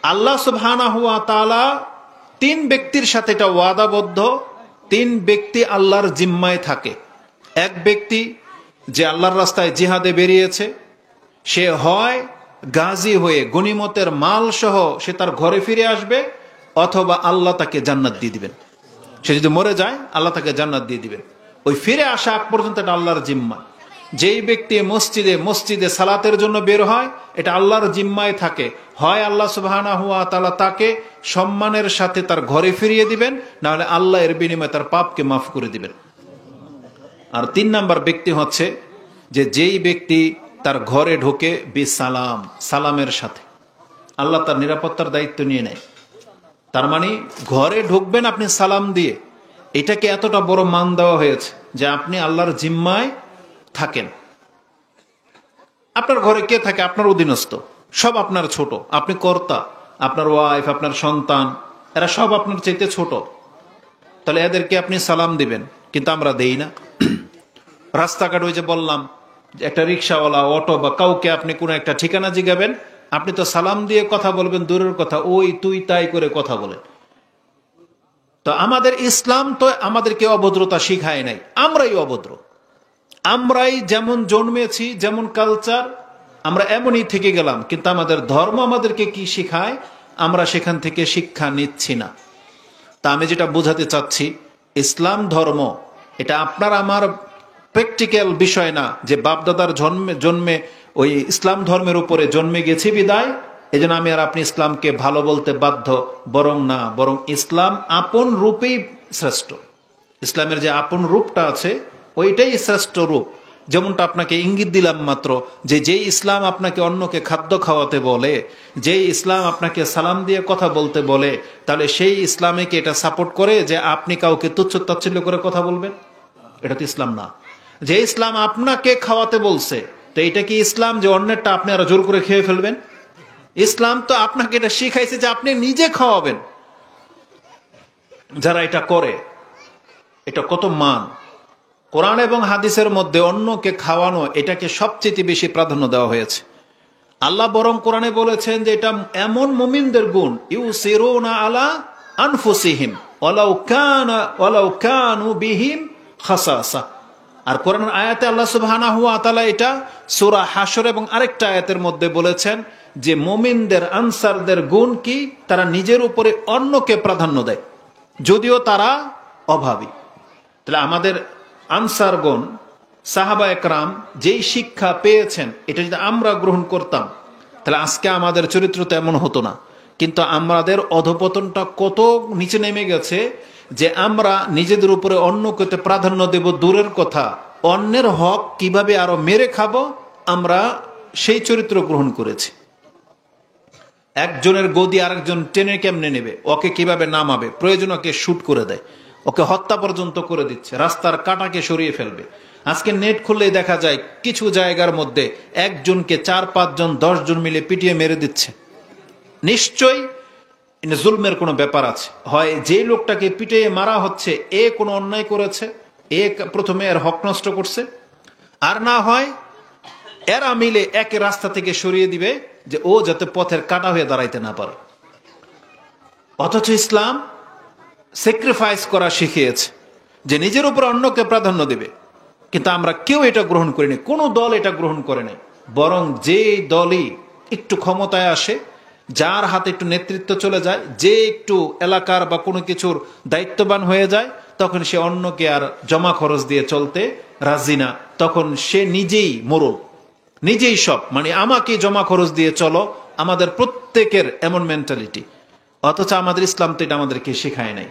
আল্লাহ সুবহানাহু ওয়া তাআলা তিন ব্যক্তির সাথে এটা ওয়াদাবদ্ধ, তিন ব্যক্তি আল্লাহর জিম্মায় থাকে। এক ব্যক্তি যে আল্লাহর রাস্তায় জিহাদে বেরিয়েছে, সে হয় গাজী হয়ে গনিমতের মাল সহ সে তার ঘরে ফিরে আসবে, অথবা আল্লাহ তাকে জান্নাত দিয়ে দিবেন। সে যদি মরে যায় আল্লাহ তাকে জান্নাত দিয়ে দিবেন। ওই ফিরে আসা আগ পর্যন্ত এটা আল্লাহর জিম্মা। যেই ব্যক্তি মসজিদে সালাতের জন্য বের হয়, এটা আল্লাহর জিম্মায় থাকে। হয় আল্লাহ সুবহানাহু ওয়া তাআলা তাকে সম্মানের সাথে তার ঘরে ফিরিয়ে দিবেন, না হলে আল্লাহ এর বিনিময়ে তার পাপকে মাফ করে দিবেন। আর ৩ নাম্বার ব্যক্তি হচ্ছে যেই ব্যক্তি তার ঘরে ঢোকে বিসালাম, সালামের সাথে, আল্লাহ তার নিরাপত্তার দায়িত্ব নিয়ে নেয়। তার মানে ঘরে ঢুকবেন আপনি সালাম দিয়ে, এটাকে এতটা বড় মান দেওয়া হয়েছে যে আপনি আল্লাহর জিম্মায় থাকেন। আপনার ঘরে কে থাকে? আপনার অধীনস্থ, সব আপনার ছোট, আপনি কর্তা, আপনার ওয়াইফ, আপনার সন্তান, এরা সব আপনার চাইতে ছোট। তাহলে এদেরকে আপনি সালাম দিবেন, কিন্তু আমরা দেই না। রাস্তাঘাট, ওই যে বললাম, একটা রিক্সাওয়ালা, অটো বা কাউকে আপনি কোনো একটা ঠিকানা জিগাবেন, আপনি তো সালাম দিয়ে কথা বলবেন দূরের কথা, ওই তুই তাই করে কথা বলেন। তো আমাদের ইসলাম তো আমাদেরকে অভদ্রতা শিখায় নাই, আমরাই অভদ্র। আমরাই যেমন জন্মেছি, যেমন কালচার, আমরা এমনই থেকে গেলাম। কিন্তু আমাদের ধর্ম আমাদেরকে কি শিখায়, আমরা সেখান থেকে শিক্ষা নিচ্ছি না। তা আমি যেটা বোঝাতে চাচ্ছি, ইসলাম ধর্ম এটা আপনার আমার প্র্যাকটিক্যাল বিষয় না যে বাপদাদার জন্মে ওই ইসলাম ধর্মের উপরে জন্মে গেছি বিদায় এজন্য আমি আর আপনি ইসলামকে ভালো বলতে বাধ্য, বরং না, বরং ইসলাম আপন রূপেই শ্রেষ্ঠ। ইসলামের যে আপন রূপটা আছে ওইটাই শ্রেষ্ঠ রূপ। যেমনটা আপনাকে ইঙ্গিত দিলাম মাত্র, যেই ইসলাম আপনাকে অন্যকে খাদ্য খাওয়াতে বলে, যেই ইসলাম আপনাকে সালাম দিয়ে কথা বলতে বলে, তাহলে সেই ইসলামে কি এটা সাপোর্ট করে যে আপনি কাউকে তুচ্ছ তাচ্ছিল্য করে কথা বলবেন? এটা তো ইসলাম না। যে ইসলাম আপনাকে খাওয়াতে বলছে, তো এটা কি ইসলাম যে অন্যেরটা আপনি আরো জোর করে খেয়ে ফেলবেন? ইসলাম তো আপনাকে এটা শিখাইছে যে আপনি নিজে খাওয়াবেন। যারা এটা করে, এটা কত মান! কোরআন এবং হাদিসের মধ্যে অন্যকে খাওয়ানো এটাকে সবচেয়ে বেশি প্রাধান্য দেওয়া হয়েছে। আল্লাহ বরং কোরআনে বলেছেন যে এটা এমন মুমিনদের গুণ, ইউসিরুনা আলা আনফুসিহিম ওয়ালাউ কানু বিহিম খাসাসা। আর কোরআনের আয়াতে আল্লাহ সুবহানাহু ওয়া তাআলা এটা সূরা হাশর এবং আরেকটা আয়াতের মধ্যে বলেছেন যে মুমিনদের, আনসারদের গুণ কি, তারা নিজের উপরে অন্যকে প্রাধান্য দেয় যদিও তারা অভাবী। তাহলে আমাদের আনসারগণ, সাহাবা একরাম যেই শিক্ষা পেয়েছেন, এটা যদি আমরা গ্রহণ করতাম তাহলে আজকে আমাদের চরিত্র তো এমন হতো না। কিন্তু আমাদের অধপতনটা কত নিচে নেমে গেছে যে আমরা নিজেদের উপরে অন্যকে প্রাধান্য দেব দূরের কথা, অন্যের হক কিভাবে আরো মেরে খাবো, আমরা সেই চরিত্র গ্রহণ করেছি। একজনের গদি আরেকজন টেনে কেমনে নেবে, ওকে কিভাবে নামাবে, প্রয়োজন ওকে শুট করে দেয়, ওকে হত্যা পর্যন্ত করে দিচ্ছে, রাস্তার কাঁটাকে সরিয়ে ফেলবে। আজকে নেট খুললেই দেখা যায় কিছু জায়গার মধ্যে একজনকে 4-5 জন 10 জন মিলে পিটিয়ে মেরে দিচ্ছে। নিশ্চয়ই জুলমের কোনো ব্যাপার আছে। হয় যে লোকটাকে পিটিয়ে মারা হচ্ছে এ কোনো অন্যায় করেছে, এ প্রথমে এর হক নষ্ট করছে, আর না হয় এরা মিলে এক রাস্তা থেকে সরিয়ে দিবে যে ও যাতে পথের কাঁটা হয়ে দাঁড়াইতে না পারে। অথচ ইসলাম স্যাক্রিফাইস করা শিখিয়েছে যে নিজের উপর অন্যকে প্রাধান্য দেবে। কিন্তু আমরা কেউ এটা গ্রহণ করিনি, কোনো দল এটা গ্রহণ করে নাই। বরং যে দলই একটু ক্ষমতায় আসে, যার হাতে একটু নেতৃত্ব চলে যায়, যে একটু এলাকার বা কোনো কিছুর দায়িত্ববান হয়ে যায়, তখন সে অন্যকে আর জমা খরচ দিয়ে চলতে রাজি না। তখন সে নিজেই মোড়ল, নিজেই সব, মানে আমাকে জমা খরচ দিয়ে চলো, আমাদের প্রত্যেকের এমন মেন্টালিটি। অথচ আমাদের ইসলাম তো এটা আমাদেরকে শেখায় নাই।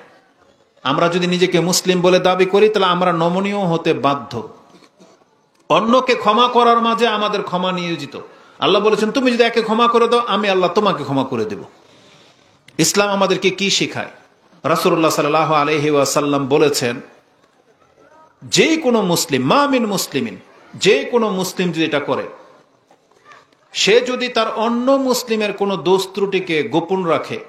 আমরা যদি নিজেকে মুসলিম বলে দাবি করি তাহলে আমরা নমনীয় হতে বাধ্য। অন্যকে ক্ষমা করার মাঝে আমাদের ক্ষমা নিয়োজিত। আল্লাহ বলেছেন তুমি যদি একে ক্ষমা করে দাও আমি আল্লাহ তোমাকে ক্ষমা করে দেব। ইসলাম আমাদেরকে কি শেখায়? রাসূলুল্লাহ সাল্লাল্লাহু আলাইহি ওয়াসাল্লাম বলেছেন যে কোনো মুসলিম, মা মিন মুসলিমিন, যে কোনো মুসলিম যদি এটা করে, সে যদি তার অন্য মুসলিমের কোনো দোষ ত্রুটিকে গোপন রাখে,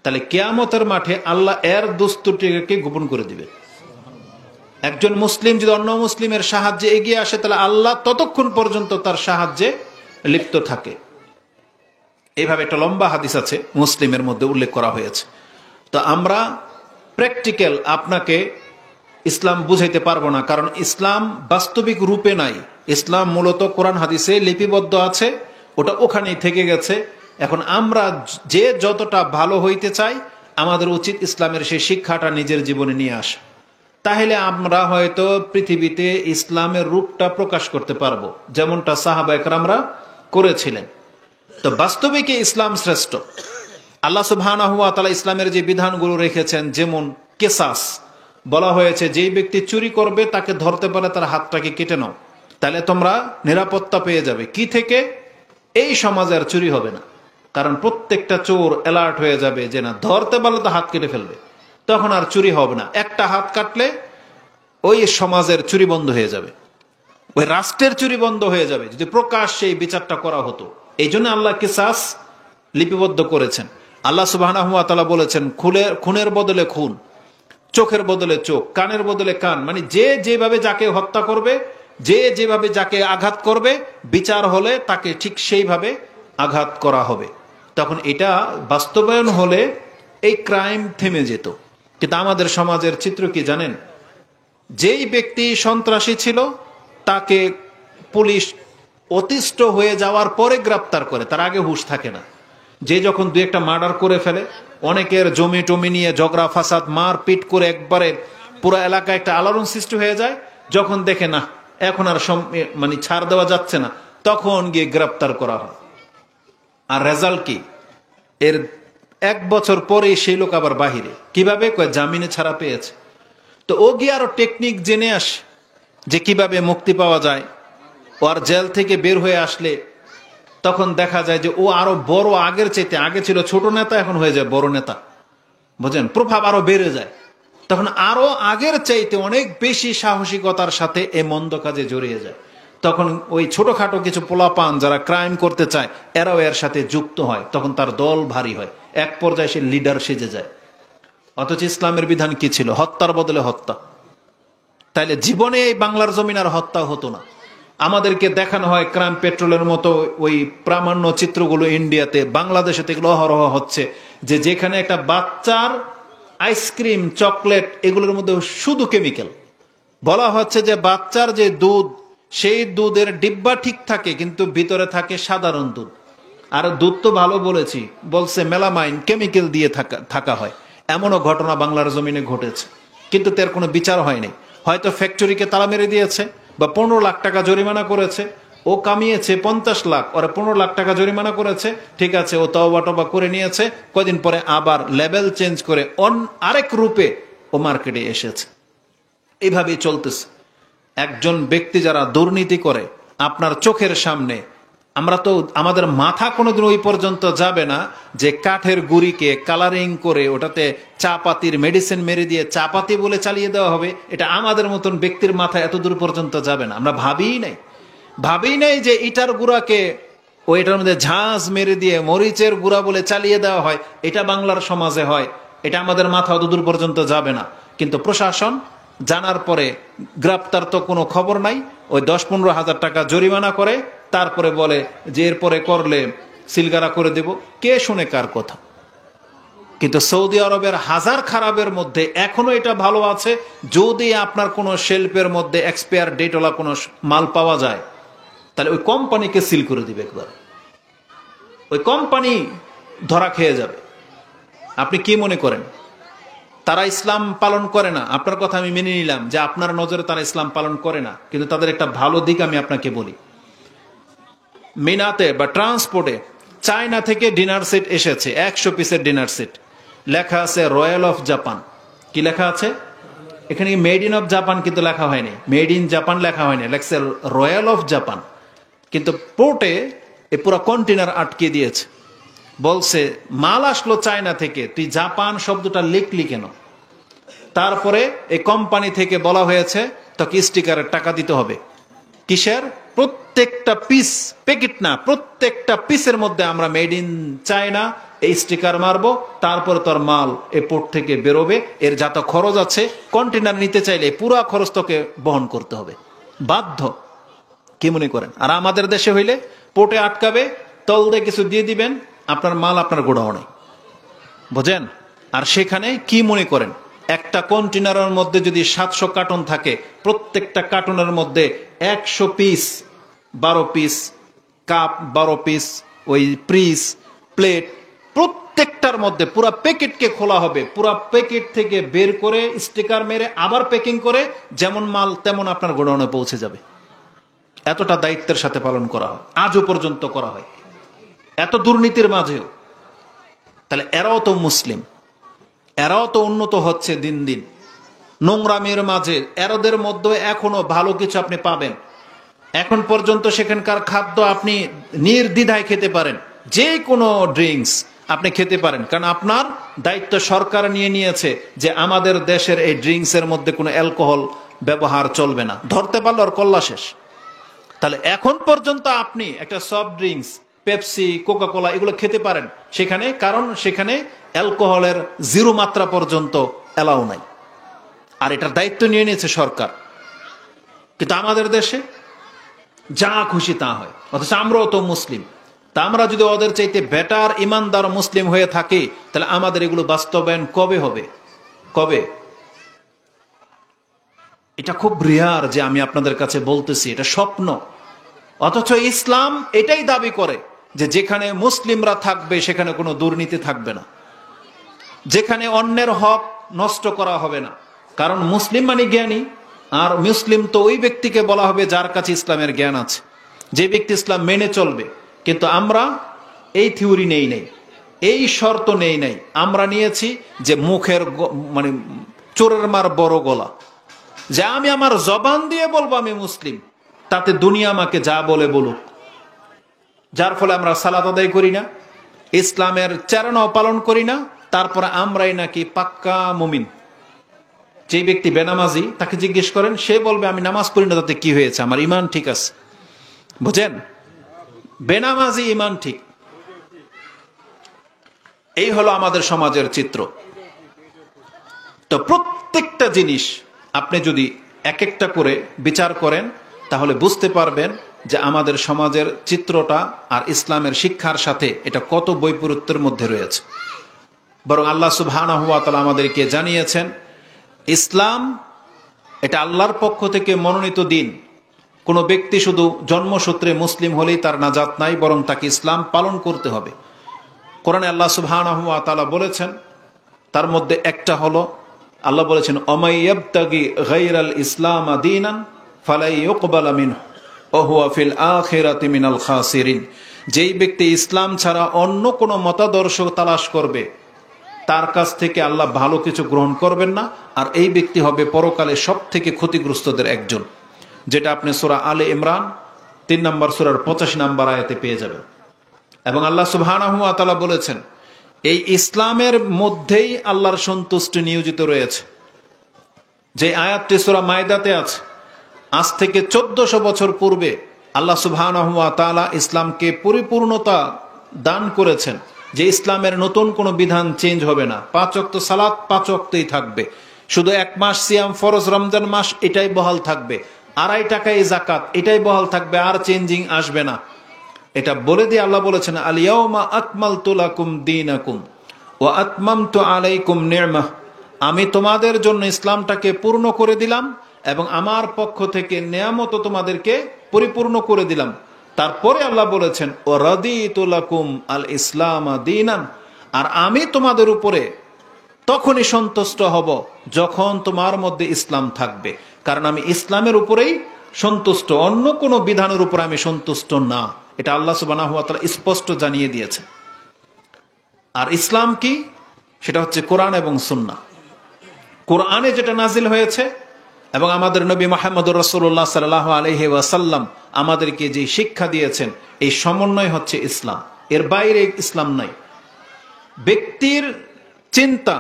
তাহলে কিয়ামতের মাঠে আল্লাহ এর দোষ ত্রুটিকে গোপন করে দিবে। একজন মুসলিম যদি অন্য মুসলিমের সাহায্যে এগিয়ে আসে, তাহলে আল্লাহ ততক্ষণ পর্যন্ত তার সাহায্যে লিপ্ত থাকে। এইভাবে একটা লম্বা হাদিস আছে, মুসলিমের মধ্যে উল্লেখ করা হয়েছে। তো আমরা প্র্যাকটিক্যাল আপনাকে ইসলাম বুঝাইতে পারবো না, কারণ ইসলাম বাস্তবিক রূপে নাই। ইসলাম মূলত কোরআন হাদিসে লিপিবদ্ধ আছে, ওটা ওখানেই থেকে গেছে। এখন আমরা যে যতটা ভালো হইতে চাই, আমাদের উচিত ইসলামের সেই শিক্ষাটা নিজের জীবনে নিয়ে আসা। তাহলে আমরা হয়তো পৃথিবীতে ইসলামের রূপটা প্রকাশ করতে পারবো, যেমনটা সাহাবা একরামরা করেছিলেন। তো বাস্তবিকে ইসলাম শ্রেষ্ঠ। আল্লাহ সুবহানাহু ওয়া তাআলা ইসলামের যে বিধানগুলো রেখেছেন, যেমন কেসাস বলা হয়েছে, যেই ব্যক্তি চুরি করবে তাকে ধরতে পারে তার হাতটাকে কেটে নাও, তাহলে তোমরা নিরাপত্তা পেয়ে যাবে। কি থেকে? এই সমাজে আর চুরি হবে না, কারণ প্রত্যেকটা চোর অ্যালার্ট হয়ে যাবে যে না, ধরতে পারলে তো হাত কেটে ফেলবে, তখন আর চুরি হবে না। একটা হাত কাটলে ওই সমাজের চুরি বন্ধ হয়ে যাবে, ওই রাষ্ট্রের চুরি বন্ধ হয়ে যাবে, যদি প্রকাশ্যে এই বিচারটা করা হতো। এই জন্য আল্লাহ কিসাস লিপিবদ্ধ করেছেন। আল্লাহ সুবহানাহু ওয়া তাআলা বলেছেন, খুনের বদলে খুন, চোখের বদলে চোখ, কানের বদলে কান, মানে যে যেভাবে যাকে হত্যা করবে, যে যেভাবে যাকে আঘাত করবে, বিচার হলে তাকে ঠিক সেইভাবে আঘাত করা হবে। তখন এটা বাস্তবায়ন হলে এই ক্রাইম থেমে যেত। কিন্তু আমাদের সমাজের চিত্র কি জানেন? যেই ব্যক্তি সন্ত্রাসী ছিল তাকে পুলিশ অতিষ্ঠ হয়ে যাওয়ার পরে গ্রেপ্তার করে, তার আগে হুঁশ থাকে না। যে যখন দু একটা মার্ডার করে ফেলে, অনেকের জমি টমি নিয়ে ঝগড়া ফাসাদ মারপিট করে একবারে পুরো এলাকায় একটা আলোড়ন সৃষ্টি হয়ে যায়, যখন দেখে না এখন আর মানে ছাড় দেওয়া যাচ্ছে না, তখন গিয়ে গ্রেপ্তার করা হয়। আর রেজাল্ট কি? এর 1 বছর পরে সেই লোক আবার বাহিরে। কিভাবে? জামিনে ছাড়া পেয়েছে। তো ও গিয়ে আরো টেকনিক জেনে আসে যে কিভাবে মুক্তি পাওয়া যায়। ও আর জেল থেকে বের হয়ে আসলে তখন দেখা যায় যে ও আরো বড়, আগের চাইতে, আগে ছিল ছোট নেতা, এখন হয়ে যায় বড় নেতা, বুঝেন? প্রভাব আরো বেড়ে যায়। তখন আরো আগের চাইতে অনেক বেশি সাহসিকতার সাথে এ মন্দ কাজে জড়িয়ে যায়। তখন ওই ছোটখাটো কিছু পোলাপান যারা ক্রাইম করতে চায়, এরাও এর সাথে যুক্ত হয়। তখন তার দল ভারী হয়, এক পর্যায়ে সে লিডার সেজে যায়। অথচ ইসলামের বিধান কি ছিল? হত্যার বদলে হত্যা। তাইলে জীবনে এই বাংলার জমিন আর হত্যা হতো না। আমাদেরকে দেখানো হয় ক্রাইম পেট্রোলের মতো ওই প্রামাণ্য চিত্রগুলো ইন্ডিয়াতে, বাংলাদেশে এগুলো অহরহ হচ্ছে, যে যেখানে একটা বাচ্চার আইসক্রিম, চকলেট, এগুলোর মধ্যে শুধু কেমিক্যাল। বলা হচ্ছে যে বাচ্চার যে দুধ, সেই দুধের ডিব্বা ঠিক থাকে, কিন্তু ভিতরে থাকে সাধারণ দুধ। আর দুধ তো ভালো বলেছি, বলছে মেলামাইন কেমিক্যাল দিয়ে থাকা হয়। এমনও ঘটনা বাংলার জমিনে ঘটেছে, কিন্তু তার কোনো বিচার হয়নি। হয়তো ফ্যাক্টরিকে তালা মেরে দিয়েছে, বা 15 লাখ টাকা জরিমানা করেছে। ও কামিয়েছে 50 লাখ, ওরা 15 লাখ টাকা জরিমানা করেছে, ঠিক আছে, ও তওবা টবা করে নিয়েছে। কদিন পরে আবার লেভেল চেঞ্জ করে আরেক রূপে ও মার্কেটে এসেছে। এইভাবেই চলতেছে। একজন ব্যক্তি যারা দুর্নীতি করে আপনার চোখের সামনে, আমরা তো, আমাদের মাথা কোনোদিন ওই পর্যন্ত যাবে না যে কাঠের গুড়িকে কালারিং করে ওটাতে চা পাতির মেডিসিন মেরে দিয়ে চা পাতি বলে চালিয়ে দেওয়া হবে। এটা আমাদের মতন ব্যক্তির মাথায় এত দূর পর্যন্ত যাবে না। আমরা ভাবিই নাই যে ইটার গুঁড়াকে এটার মধ্যে ঝাঁজ মেরে দিয়ে মরিচের গুঁড়া বলে চালিয়ে দেওয়া হয়। এটা বাংলার সমাজে হয়, এটা আমাদের মাথা অত দূর পর্যন্ত যাবে না। কিন্তু প্রশাসন জানার পরে গ্রেপ্তার তো কোনো খবর নাই, ওই 10-15 হাজার টাকা জরিমানা করে, তারপরে বলে যে এরপরে করলে সিলগারা করে দেব। কে শুনে কার কথা? কিন্তু সৌদি আরবের হাজার খারাপের মধ্যে এখনো এটা ভালো আছে, যদি আপনার কোনো শেলফের মধ্যে এক্সপায়ার ডেটওয়ালা কোনো মাল পাওয়া যায়, তাহলে ওই কোম্পানিকে সিল করে দিবে একবার, ওই কোম্পানি ধরা খেয়ে যাবে। আপনি কি মনে করেন তারা ইসলাম পালন করে না? আপনার কথা আমি মেনে নিলাম যে আপনার নজরে তারা ইসলাম পালন করে না, কিন্তু তাদের একটা ভালো দিক আমি আপনাকে বলি। মিনাতে বা ট্রান্সপোর্টে চায়না থেকে ডিনার সেট এসেছে, 100 পিসের ডিনার সেট, লেখা আছে রয়্যাল অফ জাপান। কি লেখা আছে এখানে? মেড ইন অফ জাপান কিন্তু লেখা হয়নি, মেড ইন জাপান লেখা হয়নি, লেখছে রয়্যাল অফ জাপান। কিন্তু পোর্টে এ পুরো কন্টেনার আটকে দিয়েছে, বলছে মাল আসলো চায়না থেকে, তুই জাপান শব্দটা লিখলি কেন? তারপরে এই কোম্পানি থেকে বলা হয়েছে তোকে স্টিকারের টাকা দিতে হবে। কিসের? প্রত্যেকটা পিস, প্যাকেট না, প্রত্যেকটা পিসের মধ্যে আমরা মেড ইন চায়না এই স্টিকার মারবো, তারপরে তোর মাল এই পোর্ট থেকে বেরোবে। এর যত খরচ আছে, কন্টেনার নিতে চাইলে পুরো খরচ তোকে বহন করতে হবে, বাধ্য। কি মনে করেন? আর আমাদের দেশে হইলে পোর্টে আটকাবে, তল দিয়ে কিছু দিয়ে দিবেন, আপনার মাল আপনার গোডাউনে, বুঝেন? আর সেখানে কি মনে করেন, একটা কন্টেনারের মধ্যে যদি 700 কার্টন থাকে, প্রত্যেকটা কার্টনের মধ্যে 100 পিস, 12 পিস কাপ, 12 পিস ওই পিস প্লেট, প্রত্যেকটার মধ্যে পুরো প্যাকেটকে খোলা হবে, পুরো প্যাকেট থেকে বের করে স্টিকার মেরে আবার প্যাকিং করে যেমন মাল তেমন আপনার গোডাউনে পৌঁছে যাবে। এতটা দায়িত্বের সাথে পালন করা হয়, আজও পর্যন্ত করা হয়, এত দুর্নীতির মাঝেও। তাহলে এরাও তো মুসলিম, এরাও তো উন্নত হচ্ছে দিন দিন। নোংরামের মাঝে এরাদের মধ্যে এখনো ভালো কিছু আপনি পাবেন। এখন পর্যন্ত সেখানকার খাদ্য আপনি নির্দ্বিধায় খেতে পারেন, যে কোনো ড্রিঙ্কস আপনি খেতে পারেন, কারণ আপনার দায়িত্ব সরকার নিয়ে নিয়েছে যে আমাদের দেশের এই ড্রিঙ্কসের মধ্যে কোনো অ্যালকোহল ব্যবহার চলবে না। ধরতে পারলো আর কল্লা শেষ। তাহলে এখন পর্যন্ত আপনি একটা soft drinks, Pepsi, Coca Cola এগুলো খেতে পারেন সেখানে, কারণ সেখানে অ্যালকোহলের 0 মাত্রা পর্যন্ত অ্যালাউ নাই, আর এটার দায়িত্ব নিয়ে নিয়েছে সরকার। কিন্তু আমাদের দেশে যা খুশি তা হয়, অথচ আমরাও তো মুসলিম। তা আমরা যদি ওদের চাইতে বেটার ইমানদার মুসলিম হয়ে থাকি, তাহলে আমাদের এগুলো বাস্তবায়ন কবে হবে? কবে? এটা খুব রেয়ার যে আমি আপনাদের কাছে বলতেছি, এটা স্বপ্ন। অথচ ইসলাম এটাই দাবি করে যে যেখানে মুসলিমরা থাকবে সেখানে কোনো দুর্নীতি থাকবে না, যেখানে অন্যের হক নষ্ট করা হবে না। কারণ মুসলিম মানে জ্ঞানী, আর মুসলিম তো ওই ব্যক্তিকে বলা হবে যার কাছে ইসলামের জ্ঞান আছে, যে ব্যক্তি ইসলাম মেনে চলবে। কিন্তু আমরা এই থিওরি নেই নাই, এই শর্ত নেই নাই। আমরা নিয়েছি যে মুখের মানে চোরের মার বড় গলা, যে আমি আমার জবান দিয়ে বলবো আমি মুসলিম, তাতে দুনিয়া আমাকে যা বলে বলুক। যার ফলে আমরা সালাত আদায় করি না, ইসলামের চেরানাও পালন করি না, তারপরে আমরাই নাকি পাক্কা মুমিন। যে ব্যক্তি বেনামাজি তাকে জিজ্ঞেস করেন, সে বলবে আমি নামাজ পড়ি না, তাতে কি হয়েছে, আমার ইমান ঠিক আছে। বুঝেন? বেনামাজি ইমান ঠিক। এই হলো আমাদের সমাজের চিত্র। তো প্রত্যেকটা জিনিস আপনি যদি এক একটা করে বিচার করেন, তাহলে বুঝতে পারবেন যে আমাদের সমাজের চিত্রটা আর ইসলামের শিক্ষার সাথে এটা কত বৈপরীত্যের মধ্যে রয়েছে। বরং আল্লাহ সুবহানাহু ওয়া তাআলা আমাদেরকে জানিয়েছেন, ইসলাম এটা আল্লাহর পক্ষ থেকে মনোনীত দিন। কোনো ব্যক্তি শুধু জন্মসূত্রে মুসলিম হলেই তার নাজাত নাই, বরং তাকে ইসলাম পালন করতে হবে। কোরআনে আল্লাহ সুবহানাহু ওয়া তাআলা বলেছেন, তার মধ্যে একটা হলো আল্লাহ বলেছেন, অমাইয়াবতাগি গায়রাল ইসলাম দীনান ফালাই ইউকবালা মিনহু ওয়া হুয়া ফিল আখিরাতি মিনাল খাসিরিন। যেই ব্যক্তি ইসলাম ছাড়া অন্য কোনো মতাদর্শ তালাশ করবে, তার কাছ থেকে আল্লাহ ভালো কিছু গ্রহণ করবেন না, আর এই ব্যক্তি হবে পরকালে সব থেকে ক্ষতিগ্রস্তদের একজন। যেটা আপনি সূরা আলে ইমরান 3 নম্বর সূরার 85 নম্বর আয়াতে পেয়ে যাবেন। এবং আল্লাহ সুবহানাহু ওয়া তাআলা বলেছেন, এই ইসলামের মধ্যেই আল্লাহর সন্তুষ্টি নিয়োজিত রয়েছে। যে আয়াতটি সূরা মায়দাতে আছে, আজ থেকে 1400 বছর পূর্বে আল্লাহ সুবহানাহু ওয়া তাআলা ইসলামকে পরিপূর্ণতা দান করেছেন, যে ইসলামের নতুন কোনো বিধান চেঞ্জ হবে না। 5 ওয়াক্ত সালাত 5 ওয়াক্তই থাকবে, শুধু 1 মাস সিয়াম ফরজ রমজান মাস এটাই বহাল থাকবে, 2.5 টাকায় জাকাত এটাই বহাল থাকবে, আর চেঞ্জিং আসবে না। এটা বলে দিয়ে আল্লাহ বলেছেন, আল ইয়াউমা আকমালতু লাকুম দীনাকুম ওয়া আতমামতু আলাইকুম নি'মাহ। আমি তোমাদের জন্য ইসলামটাকে পূর্ণ করে দিলাম এবং আমার পক্ষ থেকে নেয়ামত তোমাদেরকে পরিপূর্ণ করে দিলাম। তারপরে আল্লাহ বলেছেন, ওয়া রাদিতু লাকুম আল ইসলাম দীনান। আর আমি তোমাদের উপরে তখনই সন্তুষ্ট হব যখন তোমার মধ্যে ইসলাম থাকবে, কারণ আমি ইসলামের উপরেই সন্তুষ্ট, অন্য কোনো বিধানের উপর আমি সন্তুষ্ট না। এটা আল্লাহ সুবহানাহু ওয়া তাআলা স্পষ্ট জানিয়ে দিয়েছেন। আর ইসলাম কি? সেটা হচ্ছে কোরআন এবং সুন্নাহ। কোরআনে যেটা নাজিল হয়েছে এবং আমাদের নবী মুহাম্মদুর রাসূলুল্লাহ সাল্লাল্লাহু আলাইহি ওয়াসাল্লাম আমাদেরকে যে শিক্ষা দিয়েছেন, এই সমন্বয় হচ্ছে ইসলাম। এর বাইরে ইসলাম নাই। ব্যক্তির চিন্তা,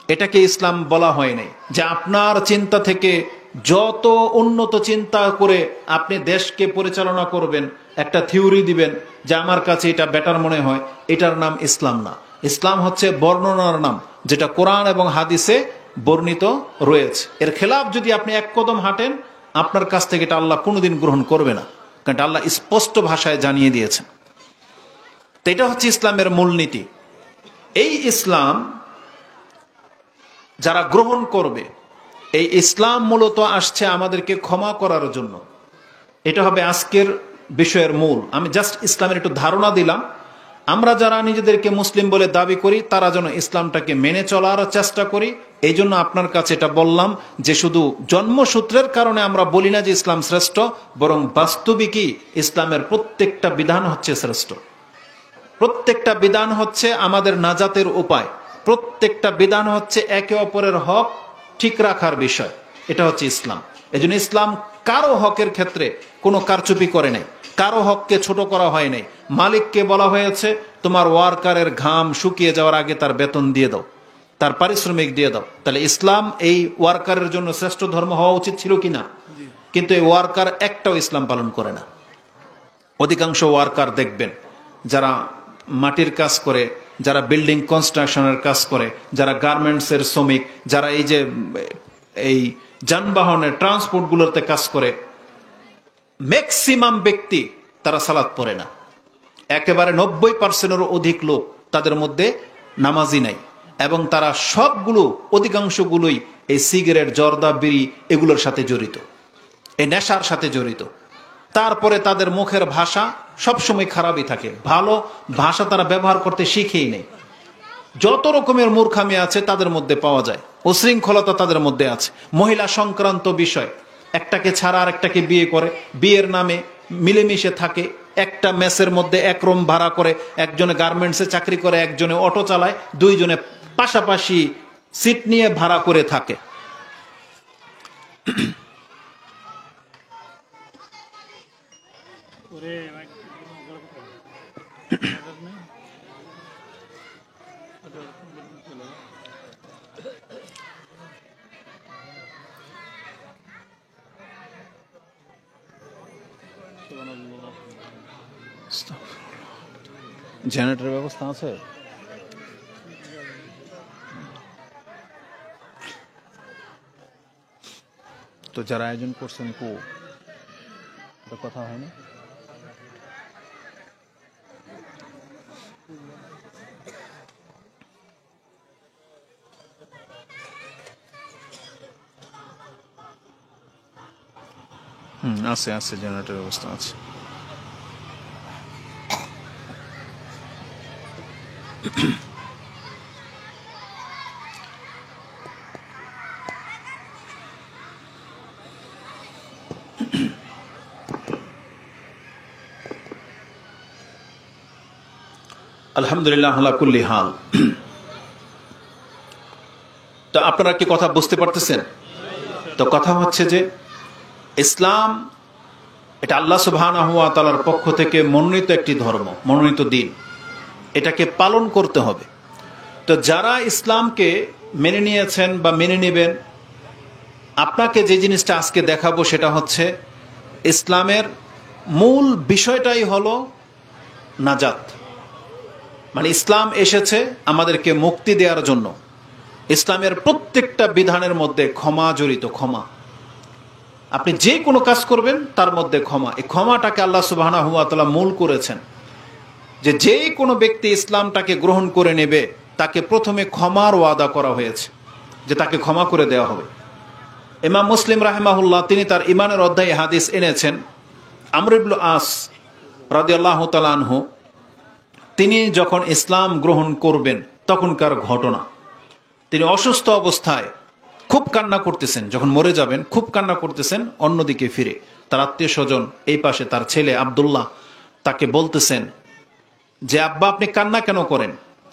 এটাকে ইসলাম বলা হয় নাই যে আপনার চিন্তা থেকে যত উন্নত চিন্তা করে আপনি দেশকে পরিচালনা করবেন, একটা থিওরি দিবেন যে আমার কাছে এটা বেটার মনে হয়, এটার নাম ইসলাম না। ইসলাম হচ্ছে বর্ণনার নাম, যেটা কোরআন এবং হাদিসে বর্ণিত রয়েছে। এর খেলাফ যদি আপনি এক কদম হাঁটেন, আপনার কাছ থেকে এটা আল্লাহ কোনোদিন গ্রহণ করবে না, কারণ আল্লাহ স্পষ্ট ভাষায় জানিয়ে দিয়েছেন। তো এটা হচ্ছে ইসলামের মূলনীতি। এই ইসলাম যারা গ্রহণ করবে, এই ইসলাম মূলত আসছে আমাদেরকে ক্ষমা করার জন্য। এটা হবে আজকের বিষয়ের মূল। আমি জাস্ট ইসলামের একটু ধারণা দিলাম। আমরা যারা নিজেদেরকে মুসলিম বলে দাবি করি তারা যেন ইসলামটাকে মেনে চলার চেষ্টা করি। এই জন্য আপনার কাছে এটা বললাম যে শুধু জন্মসূত্রের কারণে আমরা বলি না যে ইসলাম শ্রেষ্ঠ, বরং বাস্তবিকই ইসলামের প্রত্যেকটা বিধান হচ্ছে শ্রেষ্ঠ। প্রত্যেকটা বিধান হচ্ছে আমাদের নাজাতের উপায়। প্রত্যেকটা বিধান হচ্ছে একে অপরের হক ঠিক রাখার বিষয়। এটা হচ্ছে ইসলাম। এজন্য ইসলাম কারো হকের ক্ষেত্রে কোনো কারচুপি করে নাই, কারো হককে ছোট করা হয় নাই। মালিককে বলা হয়েছে তোমার ওয়ার্কারের ঘাম শুকিয়ে যাওয়ার আগে তার বেতন দিয়ে দাও, তার পারিশ্রমিক দিয়ে দাও। তাহলে ইসলাম এই ওয়ার্কারের জন্য শ্রেষ্ঠ ধর্ম হওয়া উচিত ছিল কিনা? কিন্তু এই ওয়ার্কার একটাও ইসলাম পালন করে না। অধিকাংশ ওয়ার্কার দেখবেন যারা মাটির কাজ করে, যারা বিল্ডিং কনস্ট্রাকশনের কাজ করে, যারা গার্মেন্টসের শ্রমিক, যারা এই যানবাহনের ট্রান্সপোর্টগুলোতে কাজ করে, ম্যাক্সিমাম ব্যক্তি তারা সালাত পড়ে না। একেবারে 90%-এরও অধিক লোক তাদের মধ্যে নামাজি নাই, এবং তারা সবগুলো অধিকাংশগুলোই এই সিগারেট, জর্দা, বিড়ি এগুলোর সাথে জড়িত, এই নেশার সাথে জড়িত। তারপরে তাদের মুখের ভাষা সবসময় খারাপই থাকে, ভালো ভাষা তারা ব্যবহার করতে শিখেই নেই। যত রকমের মূর্খামি আছে তাদের মধ্যে পাওয়া যায়, উশৃঙ্খলতা তাদের মধ্যে আছে। মহিলা সংক্রান্ত বিষয়, একটাকে ছাড়া আর একটাকে বিয়ে করে, বিয়ের নামে মিলেমিশে থাকে, একটা মেসের মধ্যে এক রুম ভাড়া করে, একজনে গার্মেন্টসে চাকরি করে, একজনে অটো চালায়, দুইজনে পাশাপাশি সিট নিয়ে ভাড়া করে থাকে। জেনারেটরের ব্যবস্থা আছে? তো যারা আয়োজন করছেন কথা হয়নি। আছে জেনারেটরের ব্যবস্থা আছে। আলহামদুলিল্লাহ আলা কুল্লি হাল। তো আপনারা কি কথা বুঝতে পারতেছেন? তো কথা হচ্ছে যে ইসলাম এটা আল্লাহ সুবহানাহু ওয়া তাআলার পক্ষ থেকে মনোনীত একটি ধর্ম, মনোনীত দিন। এটাকে পালন করতে হবে। তো যারা ইসলামকে মেনে নিয়েছেন বা মেনে নেবেন, আপনাকে যে জিনিসটা আজকে দেখাবো সেটা হচ্ছে ইসলামের মূল বিষয়টাই হলো নাজাত। মানে ইসলাম এসেছে আমাদেরকে মুক্তি দেওয়ার জন্য। ইসলামের প্রত্যেকটা বিধানের মধ্যে ক্ষমা জড়িত। ক্ষমা, আপনি যে কোনো কাজ করবেন তার মধ্যে ক্ষমা। এই ক্ষমাটাকে আল্লাহ সুবহানাহু ওয়া তাআলা মূল করেছেন, যে কোনো ব্যক্তি ইসলামটাকে গ্রহণ করে নেবে তাকে প্রথমে ক্ষমার ওয়াদা করা হয়েছে, যে তাকে ক্ষমা করে দেওয়া হবে। ইমাম মুসলিম রাহিমাহুল্লাহ তিনি তার ইমানের অধ্যায়ে হাদিস এনেছেন, আমর ইবনে আস রাদিয়াল্লাহু তাআলা আনহু তিনি যখন ইসলাম গ্রহণ করবেন তখনকার ঘটনা। তিনি অসুস্থ অবস্থায় খুব কান্না করতেছেন, যখন মরে যাবেন খুব কান্না করতেছেন। অন্যদিকে ফিরে তার আত্মীয় স্বজন, এই পাশে তার ছেলে আব্দুল্লাহ তাকে বলতেছেন যে আব্বা আপনি কান্না কেন করেন?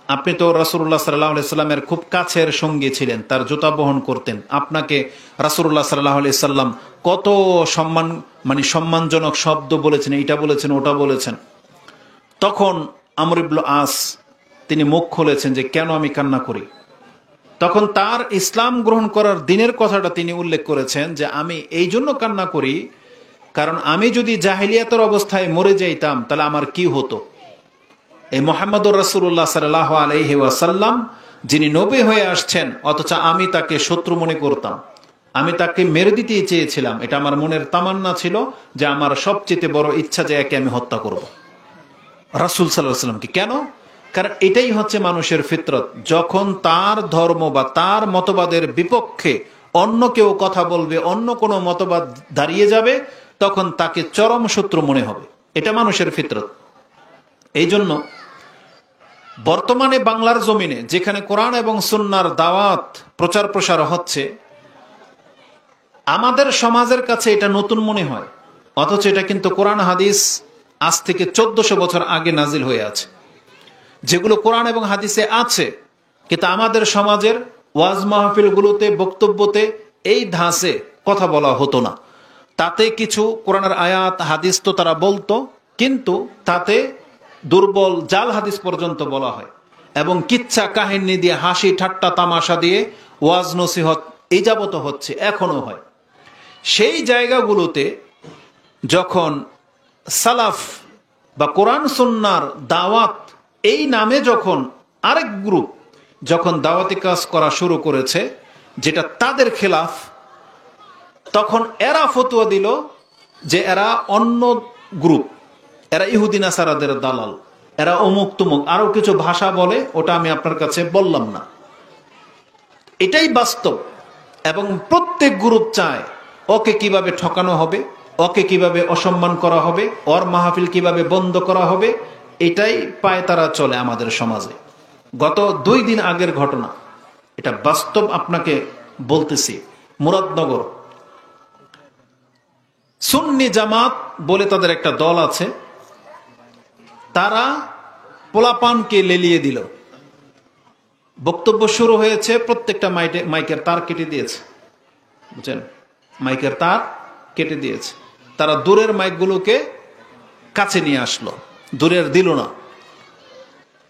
আপনি তো রাসূলুল্লাহ সাল্লাল্লাহু আলাইহি সাল্লামের খুব কাছের সঙ্গী ছিলেন, তার জুতা বহন করতেন। আপনাকে রাসূলুল্লাহ সাল্লাল্লাহু আলাইহি সাল্লাম কত সম্মানজনক শব্দ বলেছেন, এইটা বলেছেন, ওটা বলেছেন। তখন আমর ইবনে আস তিনি মুখ খুলেছেন যে কেন আমি কান্না করি। তখন তার ইসলাম গ্রহণ করার দিনের কথাটা তিনি উল্লেখ করেছেন যে আমি এই জন্য কান্না করি কারণ আমি যদি জাহিলিয়াতের অবস্থায় মরে যাইতাম তাহলে আমার কি হতো। এই মুহাম্মদুর রাসূলুল্লাহ সাল্লাল্লাহু আলাইহি ওয়াসাল্লাম যিনি নবী হয়ে আসছেন, অথচ আমি তাকে শত্রু মনে করতাম, আমি তাকে মেরে দিতে চেয়েছিলাম। এটা আমার মনের তামান্না ছিল যে আমার সবচেয়ে বড় ইচ্ছা যে একে আমি হত্যা করব। রাসূল সাল্লাল্লাহু আলাইহি ওয়াসাল্লামকে। কেন? কারণ এটাই হচ্ছে মানুষের ফিতরত। যখন তার ধর্ম বা তার মতবাদের বিপক্ষে অন্য কেউ কথা বলবে, অন্য কোনো মতবাদ দাঁড়িয়ে যাবে, তখন তাকে চরম শত্রু মনে হবে। এটা মানুষের ফিতরত। এই জন্য বর্তমানে বাংলার জমিনে যেখানে কোরআন এবং সুন্নাহর দাওয়াত প্রচার প্রসার হচ্ছে, আমাদের সমাজের কাছে এটা নতুন মনে হয়, অথচ এটা কিন্তু কোরআন হাদিস আজ থেকে 1400 বছর আগে নাজিল হয়ে আছে। যেগুলো কোরআন এবং হাদিসে আছে, কিন্তু আমাদের সমাজের ওয়াজ মাহফিলগুলোতে, বক্তব্যতে এই ধাঁচে কথা বলা হতো না। তাতে কিছু কোরআনের আয়াত হাদিস তো তারা বলতো, কিন্তু তাতে দুর্বল জাল হাদিস পর্যন্ত বলা হয়, এবং কিচ্ছা কাহিনী দিয়ে, হাসি ঠাট্টা তামাশা দিয়ে ওয়াজ নসিহত এই যাবত হচ্ছে, এখনো হয়। সেই জায়গাগুলোতে যখন সালাফ বা কোরআন সুন্নাহর দাওয়াত এই নামে যখন আরেক গ্রুপ যখন দাওয়াতি কাজ করা শুরু করেছে, যেটা তাদের খেলাফ, তখন এরা ফতোয়া দিল যে এরা অন্য গ্রুপ, এরা ইহুদি নাসারাদের দালাল, এরা অমুক তুমুক, আরো কিছু ভাষা বলে, ওটা আমি আপনার কাছে বললাম না। এটাই বাস্তব। এবং প্রত্যেক গ্রুপ চায় ওকে কিভাবে ঠকানো হবে, ওকে কিভাবে অসম্মান করা হবে, ওর মাহফিল কিভাবে বন্ধ করা হবে, এটাই পায় তারা চলে আমাদের সমাজে। গত 2 দিন আগের ঘটনা, এটা বাস্তব আপনাকে বলতেছি। মুরাদনগর সুন্নি জামাত বলে তাদের একটা দল আছে, তারা পোলাপানকে লেলিয়ে দিল। বক্তব্য শুরু হয়েছে, প্রত্যেকটা মাইকের তার কেটে দিয়েছে, বুঝছেন, মাইকের তার কেটে দিয়েছে। তারা দূরের মাইকগুলোকে কাছে নিয়ে আসলো, দূরের দিল না।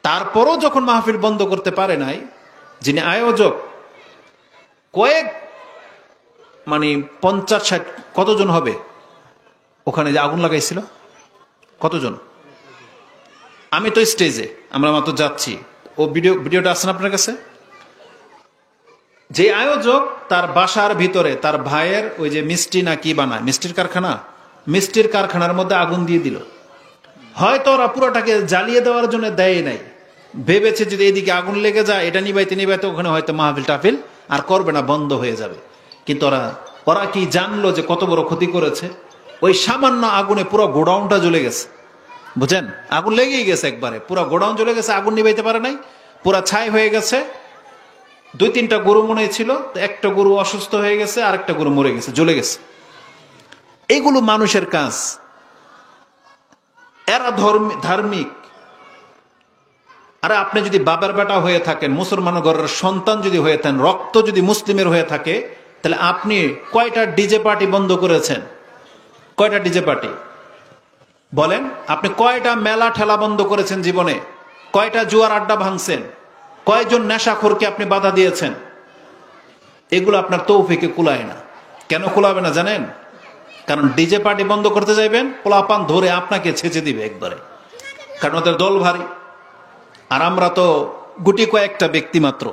তারপরও যখন মাহফিল বন্ধ করতে পারে নাই, যিনি আয়োজক, কয়েক 50-60 কতজন হবে ওখানে যে আগুন লাগাইছিল, কতজন? আমি তো স্টেজে, আমরা মাত্র যাচ্ছি, ও ভিডিওটা আসছে না আপনার কাছে? যে আয়োজক তার বাসার ভিতরে তার ভাইয়ের ওই যে মিষ্টি না কি বানায়, মিষ্টির কারখানা, মিষ্টির কারখানার মধ্যে আগুন দিয়ে দিল। হয়তো ওরা পুরোটাকে জ্বালিয়ে দেওয়ার জন্য দেয় নাই, ভেবেছে যদি এদিকে আগুন লেগে যায়, এটা নিবাইতে নিবাইতে ওখানে হয়তো মাহফিল টাফিল আর করবে না, বন্ধ হয়ে যাবে। কিন্তু ওরা কি জানলো যে কত বড় ক্ষতি করেছে? ওই সামান্য আগুনে পুরো গোডাউনটা জ্বলে গেছে, বুঝেন? আগুন লেগেই গেছে, একবারে পুরো গোডাউন জ্বলে গেছে, আগুন নিবাইতে পারে নাই, পুরা ছাই হয়ে গেছে। 2-3টা গরু মনে ছিল, একটা গরু অসুস্থ হয়ে গেছে, আরেকটা গরু মরে গেছে, জ্বলে গেছে। এইগুলো মানুষের কাজ। এরা ধার্মিক। আরে আপনি যদি বাবার বেটা হয়ে থাকেন, মুসলমান ঘরের সন্তান যদি হয়ে থাকেন, রক্ত যদি মুসলিমের হয়ে থাকে, তাহলে আপনি কয়টা ডিজে পার্টি বন্ধ করেছেন? কয়টা ডিজে পার্টি বলেন? আপনি কয়টা মেলা ঠেলা বন্ধ করেছেন জীবনে? কয়টা জুয়ার আড্ডা ভাঙছেন? কয়জন নেশাখোরকে আপনি বাধা দিয়েছেন? এগুলো আপনার তৌফিকে কুলায় না। কেন কুলাবে না জানেন? কারণ ডিজে পার্টি বন্ধ করতে যাইবেন, পোলাপান ধরে আপনাকে ছেঁচে দিবে একবারে, কারণ ওদের দল ভারী। আর আমরা তো গুটি কয়েকটা ব্যক্তি মাত্র।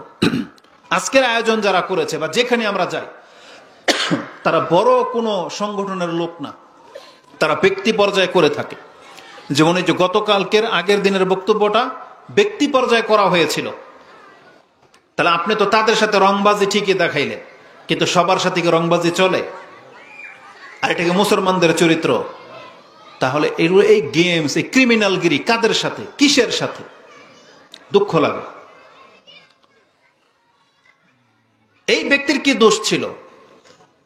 আজকের আয়োজন যারা করেছে বা যেখানে আমরা যাই, তারা বড় কোনো সংগঠনের লোক না, তারা ব্যক্তি পর্যায়ে করে থাকে। যেমন এই যে গতকালকের আগের দিনের বক্তব্যটা ব্যক্তি পর্যায়ে করা হয়েছিল, তাহলে আপনি তো তাদের সাথে রংবাজি ঠিকই দেখাইলেন, কিন্তু সবার সাথে কি রংবাজি চলে? আর এটাকে মুসলমানদের চরিত্র? তাহলে এই গেমস, এই ক্রিমিনালগিরি কাদের সাথে, কিসের সাথে? দুঃখ লাগে। এই ব্যক্তির কি দোষ ছিল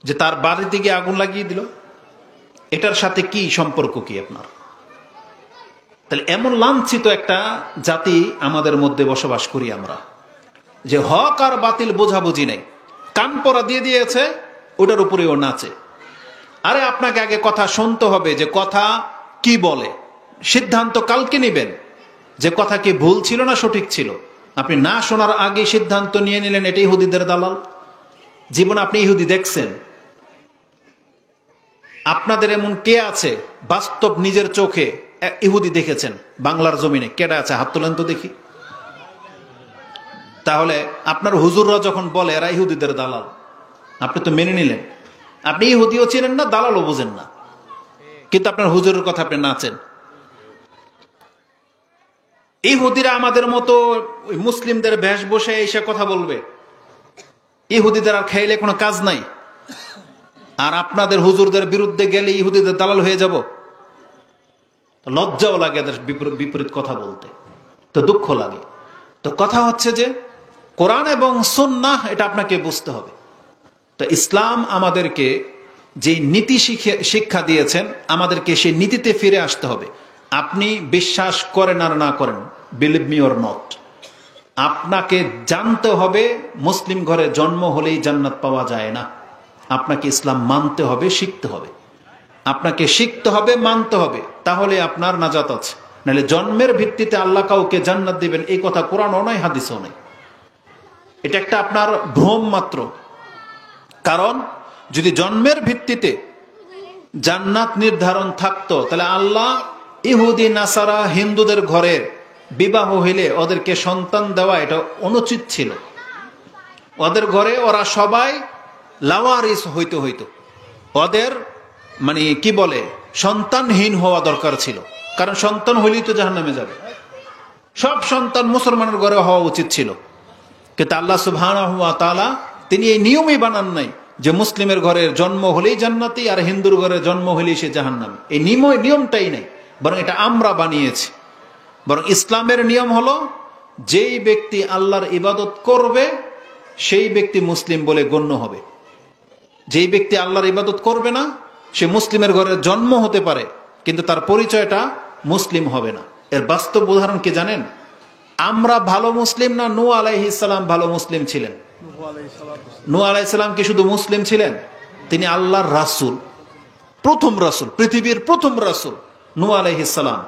যে তার বাড়িতে গিয়ে আগুন লাগিয়ে দিল? এটার সাথে কি সম্পর্ক কি আপনার? তাহলে এমন লাঞ্ছিত একটা জাতি আমাদের মধ্যে বসবাস করি আমরা, যে হক আর বাতিল বোঝাবুঝি নেই, কান পরা দিয়ে দিয়েছে, ওটার উপরেও নাচে। আরে আপনাকে আগে কথা শুনতে হবে, যে কথা কি বলে, সিদ্ধান্ত কালকে নেবেন যে কথা কি ভুল ছিল না সঠিক ছিল। আপনি না শোনার আগে সিদ্ধান্ত নিয়ে নিলেন এটা ইহুদিদের দালাল। জীবনে আপনি ইহুদি দেখছেন? আপনাদের এমন কে আছে বাস্তব নিজের চোখে ইহুদি দেখেছেন বাংলার জমিনে? কেডা আছে? হাত তোলেন তো দেখি। তাহলে আপনার হুজুররা যখন বলে এরা ইহুদিদের দালাল, আপনি তো মেনে নিলেন। আপনি ইহুদিও চেনেন না, দালালও বোঝেন না, কিন্তু আপনার হুজুরের কথা আপনি নাচেন। ইহুদিরা আমাদের মতো মুসলিমদের বেশ বসে এসে কথা বলবে? ইহুদিদের আর খাইলে কোনো কাজ নাই, আর আপনাদের হুজুরদের বিরুদ্ধে গেলে ইহুদিদের দালাল হয়ে যাব? লজ্জাও লাগে এদের বিপরীত কথা বলতে, তো দুঃখ লাগে। তো কথা হচ্ছে যে কোরআন এবং সুন্নাহ এটা আপনাকে বুঝতে হবে। তো ইসলাম আমাদেরকে যে নীতি শিক্ষা দিয়েছেন, আমাদেরকে সেই নীতিতে ফিরে আসতে হবে। আপনি বিশ্বাস করেন আর না করেন, বিলিভ মি অর নট, আপনাকে জানতে হবে মুসলিম ঘরে জন্ম হলেই জান্নাত পাওয়া যায় না। আপনাকে ইসলাম মানতে হবে, শিখতে হবে। আপনাকে শিখতে হবে, মানতে হবে, তাহলে আপনার নাজাত আছে। নাহলে জন্মের ভিত্তিতে আল্লাহ কাউকে জান্নাত দিবেন এই কথা কোরআনও নয়, হাদিসও নয়। এটা একটা আপনার ভ্রম মাত্র। কারণ যদি জন্মের ভিত্তিতে জান্নাত নির্ধারণ থাকতো, তাহলে আল্লাহ ইহুদি নাসারা হিন্দুদের ঘরের বিবাহ হইলে ওদেরকে সন্তান দেওয়া এটা অনুচিত ছিল। ওদের ঘরে ওরা সবাই লাওয়ারিস হইতে হইতো, ওদের মানে কি বলে সন্তানহীন হওয়া দরকার ছিল। কারণ সন্তান হইলেই তো জাহান্নামে যাবে। সব সন্তান মুসলমানের ঘরে হওয়া উচিত ছিল, কিন্তু আল্লাহ সুবহানাহু ওয়া তাআলা তিনি এই নিয়মই বানান নাই যে মুসলিমের ঘরে জন্ম হলেই জান্নাতি আর হিন্দুর ঘরে জন্ম হলেই সে জাহান্নামী। এই নিয়মটাই নেই, বরং এটা আমরা বানিয়েছি। বরং ইসলামের নিয়ম হলো যেই ব্যক্তি আল্লাহর ইবাদত করবে সেই ব্যক্তি মুসলিম বলে গণ্য হবে। যেই ব্যক্তি আল্লাহর ইবাদত করবে না, সে মুসলিমের ঘরে জন্ম হতে পারে কিন্তু তার পরিচয়টা মুসলিম হবে না। এর বাস্তব উদাহরণ কি জানেন? আমরা ভালো মুসলিম না নূহ আলাইহিস সালাম ভালো মুসলিম ছিলেন? নূহ আলাইহিস সালাম কি শুধু মুসলিম ছিলেন? তিনি আল্লাহর রাসূল, প্রথম রাসূল, পৃথিবীর প্রথম রাসূল নূহ আলাইহিস সালাম।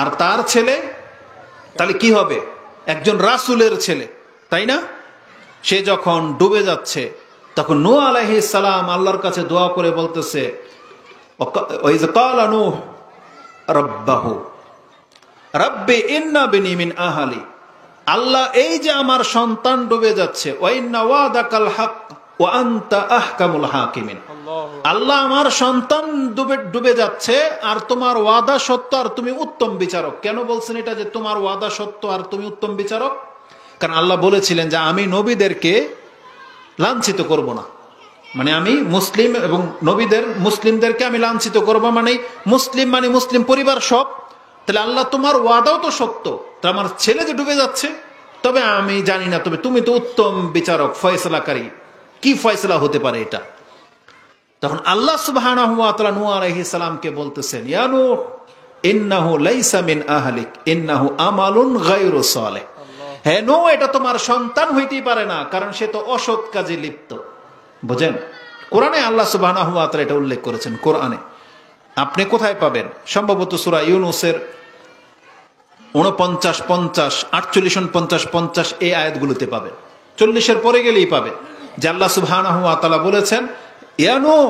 আর তার ছেলে তাহলে কি হবে? একজন রাসূলের ছেলে, তাই না? সে যখন ডুবে যাচ্ছে তখন নূহ আলাইহিস সালাম আল্লাহর কাছে দোয়া করে বলতেছে, ওয়াইজ ক্বালা নূহ রাব্বাহু রাব্বি ইন্না বিনি মিন আহলি, আল্লাহ এই যে আমার সন্তান ডুবে যাচ্ছে, ওয়া ইন্না ওয়াদাকাল হক ওয়া আনতা আহকামুল হাকিমিন, আল্লাহ আমার সন্তান ডুবে যাচ্ছে আর তোমার ওয়াদা সত্য আর তুমি উত্তম বিচারক। কেন বলছেন এটা যে তোমার ওয়াদা সত্য আর তুমি উত্তম বিচারক? কারণ আল্লাহ বলেছিলেন যে আমি নবীদেরকে লাঞ্ছিত করব না, মানে আমি মুসলিম এবং মুসলিমদেরকে আমি লাঞ্ছিত করব, মানে মুসলিম পরিবার সব। তাহলে আল্লাহ তোমার ওয়াদাও তো সত্য, তো আমার ছেলে যে ডুবে যাচ্ছে, তবে আমি জানি না, তবে তুমি তো উত্তম বিচারক, ফয়সালাকারী, কি ফয়সালা হতে পারে এটা? তখন আল্লাহ সুবহানাহু ওয়া তাআলা নূহ আলাইহিস সালামকে বলতেছেন, ইয়া নূহ ইন্নাহু লাইসা মিন আহলিক ইন্নাহু আমালুন গায়রু সালিহ, হে নূহ এটা তোমার সন্তান হইতেই পারে না, কারণ সে তো অসৎ কাজে লিপ্ত। বুঝেন, কোরআনে আল্লাহ সুবহানাহু ওয়া তাআলা এটা উল্লেখ করেছেন। কোরআনে আপনি কোথায় পাবেন? সম্ভবত সূরা ইউনূসের 49, 50, 48, 49, 50 এই আয়াতগুলোতে পাবেন। 40-এর পরে গেলেই পাবেন যে আল্লাহ সুবহানাহু ওয়া তাআলা বলেছেন, ইয়া নূহ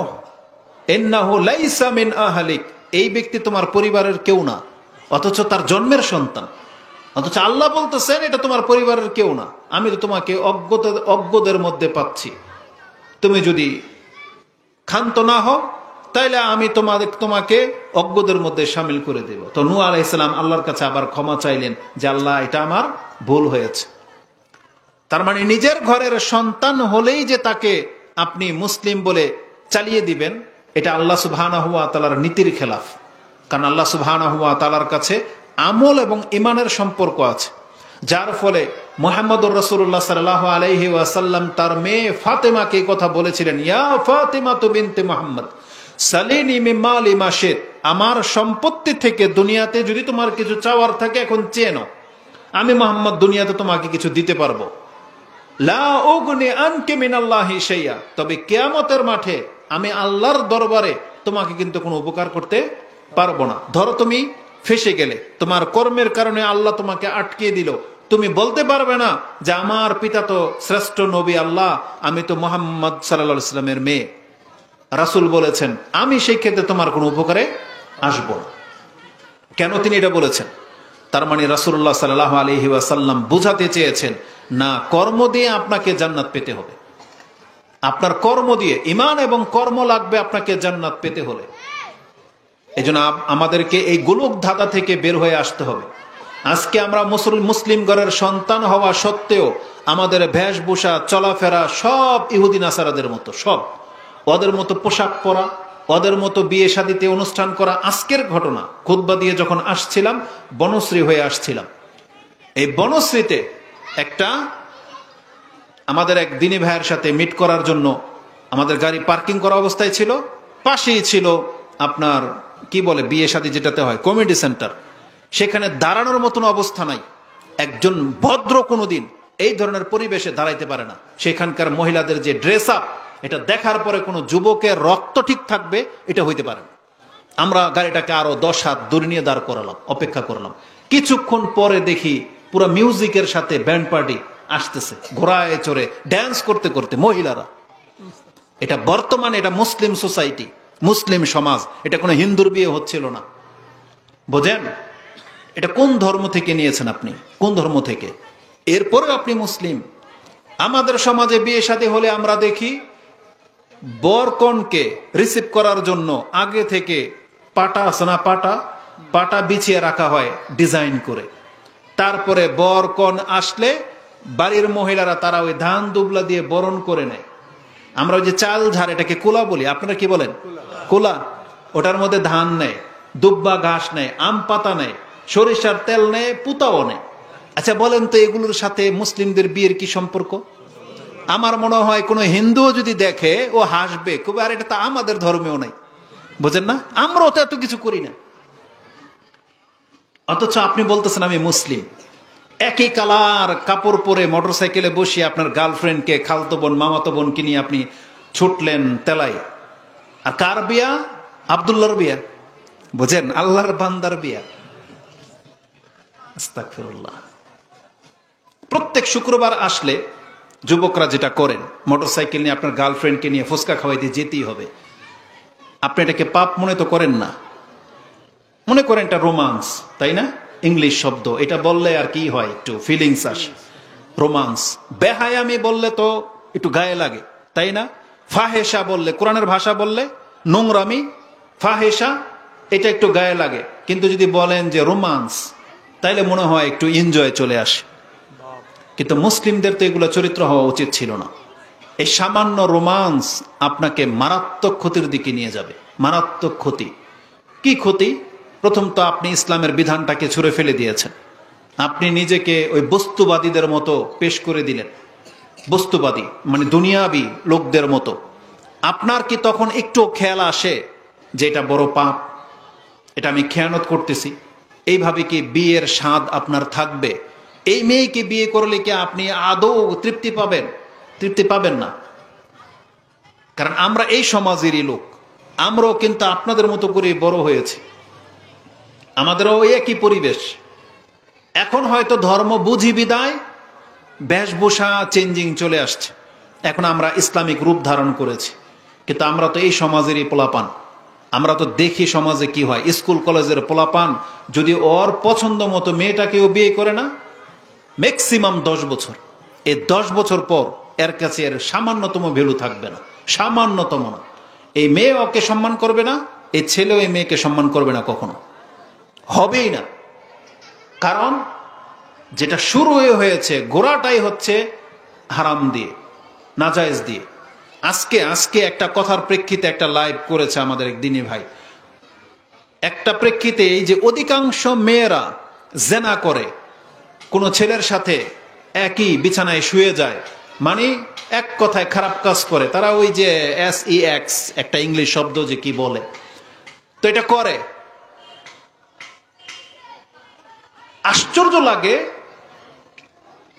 ইন্নাহু লাইসা মিন আহলিক, এই ব্যক্তি তোমার পরিবারের কেউ না, অথচ তার জন্মের সন্তান। অথচ আল্লাহ বলতেছেন এটা তোমার পরিবারের কেউ না, আমি তো তোমাকে অজ্ঞদের মধ্যে পাচ্ছি, তুমি যদি ক্ষান্ত না হও তাইলে আমি তোমাকে অজ্ঞদের মধ্যে শামিল করে দেব। তো নূহ আলাইহিস সালাম আল্লাহর কাছে আবার ক্ষমা চাইলেন যে আল্লাহ এটা আমার ভুল হয়েছে। তার মানে নিজের ঘরের সন্তান হলেই যে তাকে আপনি মুসলিম বলে চালিয়ে দিবেন, এটা আল্লাহ সুবহানাহু ওয়া তাআলার নীতির খেলাফ। কারণ আল্লাহ সুবহানাহু ওয়া তাআলার কাছে আমল এবং ঈমানের সম্পর্ক আছে, যার ফলে মুহাম্মদুর রাসূলুল্লাহ সাল্লাল্লাহু আলাইহি ওয়াসাল্লাম তার মেয়ে ফাতেমাকে কথা বলেছিলেন, ইয়া ফাতিমাতু বিনতে মুহাম্মদ সালিনি মিন মালি মা শিত, আমার সম্পত্তি থেকে দুনিয়াতে যদি তোমার কিছু চাওয়ার থাকে এখন চেয়ে নাও, আমি মুহাম্মদ দুনিয়াতে তোমাকে কিছু দিতে পারবো। লা উগনি আনকি মিনাল্লাহি শাইআ, তবে কিয়ামতের মাঠে আমি আল্লাহর দরবারে তোমাকে কিন্তু কোনো উপকার করতে পারবো না। ধরো তুমি ফেসে গেলে, তোমার কর্মের কারণে আল্লাহ তোমাকে আটকিয়ে দিল, তুমি বলতে পারবে না যে আমার পিতা তো শ্রেষ্ঠ নবী আল্লাহ, আমি তো মুহাম্মদ সাল্লাল্লাহু আলাইহি ওয়াসাল্লামের মেয়ে, রাসূল বলেছেন আমি সেই ক্ষেত্রে তোমার কোনো উপকারে আসবো না। কেন তিনি এটা বলেছেন? তার মানে রাসূলুল্লাহ সাল্লাল্লাহু আলাইহি ওয়াসাল্লাম বুঝাতে চেয়েছেন না, কর্ম দিয়ে আপনাকে জান্নাত পেতে হবে, আপনার কর্ম দিয়ে, ঈমান এবং কর্ম লাগবে আপনাকে জান্নাত পেতে হলে। এজন্য আমাদেরকে এই গোলক ধাঁধা থেকে বের হয়ে আসতে হবে। আজকে আমরা মুসলিম ঘরের সন্তান হওয়া সত্ত্বেও আমাদের বেশভূষা চলাফেরা সব ইহুদি নাসারাদের মতো, সব ওদের মতো পোশাক পরা, ওদের মতো বিয়ে শাদিতে অনুষ্ঠান করা। আজকের ঘটনা, খুতবা দিয়ে যখন আসছিলাম বনশ্রী হয়ে আসছিলাম, এই বনশ্রীতে একটা আমাদের এক দিনী ভাইয়ের সাথে মিট করার জন্য আমাদের গাড়ি পার্কিং করা অবস্থায় ছিল, পাশেই ছিল আপনার কি বলে বিয়ে শাদী যেটাতে হয় কমিউনিটি সেন্টার। সেখানে দাঁড়ানোর মতন অবস্থা নাই। একজন ভদ্র কোনোদিন এই ধরনের পরিবেশে দাঁড়াইতে পারে না। সেখানকার মহিলাদের যে ড্রেস আপ, এটা দেখার পরে কোনো যুবকের রক্ত ঠিক থাকবে এটা হইতে পারে না। আমরা গাড়িটাকে আরো 10 হাত দূরে নিয়ে দাঁড় করালাম, অপেক্ষা করলাম। কিছুক্ষণ পরে দেখি পুরো মিউজিকের সাথে ব্যান্ড পার্টি আসতেছে, ঘোড়ায় চড়ে ড্যান্স করতে করতে মহিলারা। এটা বর্তমানে এটা মুসলিম সোসাইটি, মুসলিম সমাজ, এটা কোনো হিন্দুর বিয়ে হচ্ছিল না। বোঝেন এটা কোন ধর্ম থেকে নিয়েছেন আপনি, কোন ধর্ম থেকে? এরপরে আপনি মুসলিম। আমাদের সমাজে বিয়ে শাদী হলে আমরা দেখি বরকনকে রিসিভ করার জন্য আগে থেকে পাটা বিছিয়ে রাখা হয় ডিজাইন করে। তারপরে বরকন আসলে বাড়ির মহিলারা তারা ওই ধান দুবলা দিয়ে বরণ করে নেয়। আমরা ওই যে চাল ঝাড়, এটাকে কুলা বলি, আপনারা কি বলেন? কুলা। ওটার মধ্যে ধান নেয়, দুব্বা ঘাস নেয়, আম পাতা নেয়, সরিষার তেল নেয়, পুতাও নেয়। আচ্ছা বলেন তো এগুলোর সাথে মুসলিমদের বিয়ের কি সম্পর্ক? আমার মনে হয় কোনো হিন্দুও যদি দেখে ও হাসবে, খুবই, আর এটা তো আমাদের ধর্মেও নাই। বুঝেন না? আমরাও তো এত কিছু করি না, অথচ আপনি বলতেছেন আমি মুসলিম। একই কালার কাপড় পরে মোটরসাইকেলে বসিয়ে আপনার গার্লফ্রেন্ডকে, খালতো বোন, মামাতো বোনকে নিয়ে আপনি ছুটলেন তেলাই। আর কার বিয়া? আব্দুল্লাহর বিয়া। বুঝেন, আল্লাহর বান্দার বিয়া। আস্তাগফিরুল্লাহ। প্রত্যেক শুক্রবার আসলে যুবকরা যেটা করেন, মোটরসাইকেল নিয়ে আপনার গার্লফ্রেন্ডকে নিয়ে ফুচকা খাওয়াইতে যেতেই হবে। আপনি এটাকে পাপ মনে তো করেন না, মনে করেন এটা রোমান্স, তাই না? ইংলিশ শব্দ, এটা বললে আর কি হয়, একটু ফিলিংস আসে। রোমান্স। বেহায়ামি বললে তো একটু গায়ে লাগে, তাই না? ফাহেসা বললে, কোরআনের ভাষা বললে নোংরামি, ফাহেসা, এটা একটু গায়ে লাগে। কিন্তু যদি বলেন যে রোমান্স, তাইলে মনে হয় একটু এনজয় চলে আসে। কিন্তু মুসলিমদের তো এগুলো চরিত্র হওয়া উচিত ছিল না। এই সামান্য রোমান্স আপনাকে মারাত্মক ক্ষতির দিকে নিয়ে যাবে। মারাত্মক ক্ষতি। কি ক্ষতি? প্রথম তো আপনি ইসলামের বিধানটাকে ছুঁড়ে ফেলে দিয়েছেন। আপনি নিজেকে ওই বস্তুবাদীদের মতো পেশ করে দিলেন। বস্তুবাদী মানে দুনিয়াবি লোকদের মতো। আপনার কি তখন একটু খেয়াল আসে যে এটা বড় পাপ, এটা আমি খেয়ানত করতেছি? এইভাবে কি বিয়ের স্বাদ আপনার থাকবে? এই মেয়েকে বিয়ে করলে কি আপনি আদৌ তৃপ্তি পাবেন? তৃপ্তি পাবেন না। কারণ আমরা এই সমাজেরই লোক, আমরাও কিন্তু আপনাদের মতো করে বড় হয়েছি, আমাদেরও একই পরিবেশ। এখন হয়তো ধর্ম বুঝি বিদায় বেশভূষা চেঞ্জিং চলে আসছে, এখন আমরা ইসলামিক রূপ ধারণ করেছি। কিন্তু আমরা তো এই সমাজেরই পোলাপান। আমরা তো দেখি সমাজে কি হয়, স্কুল কলেজের পোলাপান যদি ওর পছন্দ মতো মেয়েটাকেও বিয়ে করে না, ম্যাক্সিমাম 10 বছর, এই 10 বছর পর এর কাছে এর সামান্যতম ভ্যালু থাকবে না, সামান্যতম না। এই মেয়ে ওকে সম্মান করবে না, এই ছেলেও এই মেয়েকে সম্মান করবে না, কখনো হবেই না। কারণ যেটা শুরু হয়েছে, গোড়াটাই হচ্ছে হারাম দিয়ে, নাজায়েজ দিয়ে। আজকে একটা কথার প্রেক্ষিতে একটা লাইভ করেছে আমাদের এক দিনী ভাই। একটা প্রেক্ষিতে এই যে অধিকাংশ মেয়েরা জেনা করে, কোন ছেলের সাথে একই বিছানায় শুয়ে যায়, মানে এক কথায় খারাপ কাজ করে। তারা ওই যে SEX একটা ইংলিশ শব্দ যে কি বলে, তো এটা করে। আশ্চর্য লাগে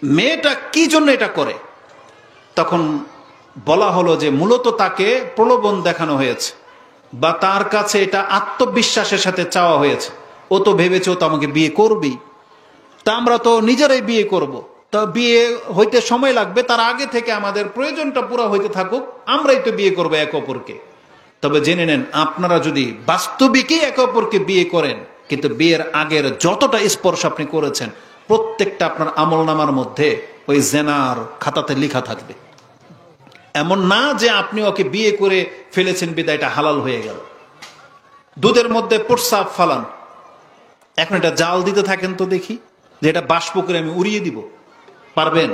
মেয়েটা কি জন্য এটা করে। তখন বলা হলো যে মূলত তাকে প্রলোভন দেখানো হয়েছে, বা তার কাছে এটা আত্মবিশ্বাসের সাথে চাওয়া হয়েছে। ও তো ভেবেছে ও তো আমাকে বিয়ে করবেই, তা আমরা তো নিজেরাই বিয়ে করব, তা বিয়ে হইতে সময় লাগবে, তার আগে থেকে আমাদের প্রয়োজনটা পুরো হইতে থাকুক, আমরাই তো বিয়ে করবো এক অপরকে। তবে জেনে নেন, আপনারা যদি বাস্তবিকই একে অপরকে বিয়ে করেন, কিন্তু বিয়ের আগের যতটা স্পর্শ আপনি করেছেন প্রত্যেকটা আপনার আমলনামার মধ্যে ওই জেনার খাতাতে লেখা থাকবে। এমন না যে আপনি ওকে বিয়ে করে ফেলেছেন বিদায় এটা হালাল হয়ে গেল। দুধের মধ্যে প্রস্রাব ফালান, এখন এটা জাল দিতে থাকেন তো দেখি, যে এটা বাষ্প করে আমি উড়িয়ে দিব? পারবেন?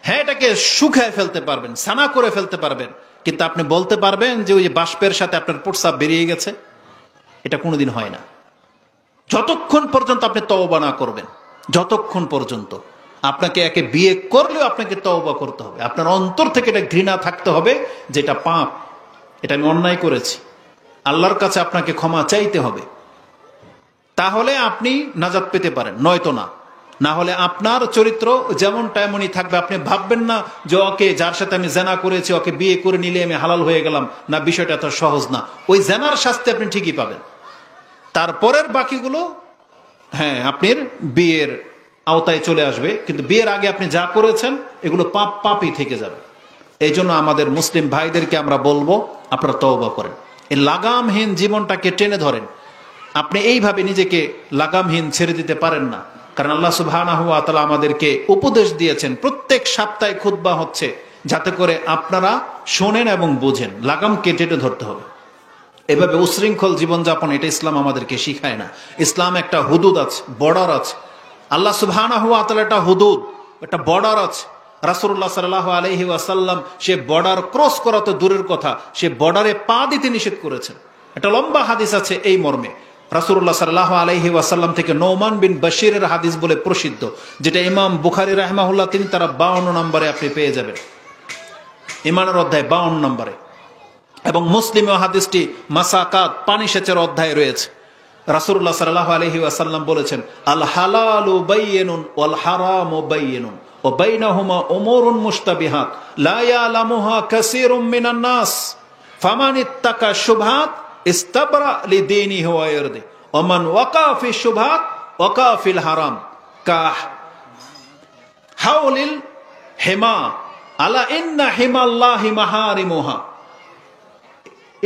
হ্যাঁ, এটাকে শুকায় ফেলতে পারবেন, ছানা করে ফেলতে পারবেন, কিন্তু আপনি বলতে পারবেন যে ওই যে বাষ্পের সাথে আপনার প্রস্রাব বেরিয়ে গেছে? এটা কোনোদিন হয় না। যতক্ষণ পর্যন্ত আপনি তওবা না করবেন, যতক্ষণ পর্যন্ত আপনাকে একে বিয়ে করলেও আপনাকে তওবা করতে হবে। আপনার অন্তর থেকে এটা ঘৃণা থাকতে হবে যে এটা পাপ, এটা আমি অন্যায় করেছি, আল্লাহর কাছে আপনাকে ক্ষমা চাইতে হবে, তাহলে আপনি নাজাত পেতে পারেন, নয়তো না। না হলে আপনার চরিত্র যেমন তেমনই থাকবে। আপনি ভাববেন না যে ওকে, যার সাথে আমি জেনা করেছি, ওকে বিয়ে করে নিলে আমি হালাল হয়ে গেলাম, না, বিষয়টা এত সহজ না। ওই জেনার শাস্তি আপনি ঠিকই পাবেন, তারপরের বাকিগুলো হ্যাঁ আপনার বিয়ের আওতায় চলে আসবে, কিন্তু বিয়ের আগে আপনি যা করেছেন এগুলো পাপই থেকে যাবে। এই জন্য আমাদের মুসলিম ভাইদেরকে আমরা বলবো, আপনারা তওবা করেন, এই লাগামহীন জীবনটাকে টেনে ধরেন। আপনি এইভাবে নিজেকে লাগামহীন ছেড়ে দিতে পারেন না, কারণ আল্লাহ সুবহানাহু ওয়া তাআলা আমাদেরকে উপদেশ দিয়েছেন, প্রত্যেক সপ্তাহে খুতবা হচ্ছে যাতে করে আপনারা শোনেন এবং বোঝেন। লাগামকে টেনে ধরতে হবে। এভাবে উশৃঙ্খল জীবনযাপন, এটা ইসলাম আমাদেরকে শিখায় না। ইসলাম একটা হুদুদ আছে, বর্ডার আছে। আল্লাহ সুবহানাহু ওয়া তাআলা একটা হুদুদ, একটা বর্ডার আছে। রাসূলুল্লাহ সাল্লাল্লাহু আলাইহি ওয়াসাল্লাম সে বর্ডার ক্রস করা তো দূরের কথা, সে বর্ডারে পা দিতে নিষেধ করেছেন। একটা লম্বা হাদিস আছে এই মর্মে, রাসূলুল্লাহ সাল্লাল্লাহু আলাইহি ওয়াসাল্লাম থেকে নোমান বিন বাশিরের হাদিস বলে প্রসিদ্ধ, যেটা ইমাম বুখারী রাহিমাহুল্লাহ তিনি তারা 52 নম্বরে আপনি পেয়ে যাবেন, ঈমানের অধ্যায় 52 নম্বরে। এবং মুসলিমে হাদিসটি মাসাকাত, পানি সেচের অধ্যায়ে রয়েছে। রাসূলুল্লাহ সাল্লাল্লাহু আলাইহি ওয়াসাল্লাম বলেছেন, আল হালালু বাইয়িনুন ওয়াল হারামু বাইয়িনুন ওয়া বাইনাহুমা উমুরুন মুশতাবিহাত লা ইয়ালামুহা কাসীরুম মিনান নাস ফামান ইত্তাকা শুবহাত ইস্তাবরা লিদীনিহি ওয়া ইরদিহি ওয়া মান ওয়াকা ফি শুবহাত ওয়াকা ফিল হারাম কা হাউলিল হিমা আলা ইন্না হিমাল্লাহি মাহারিমুহা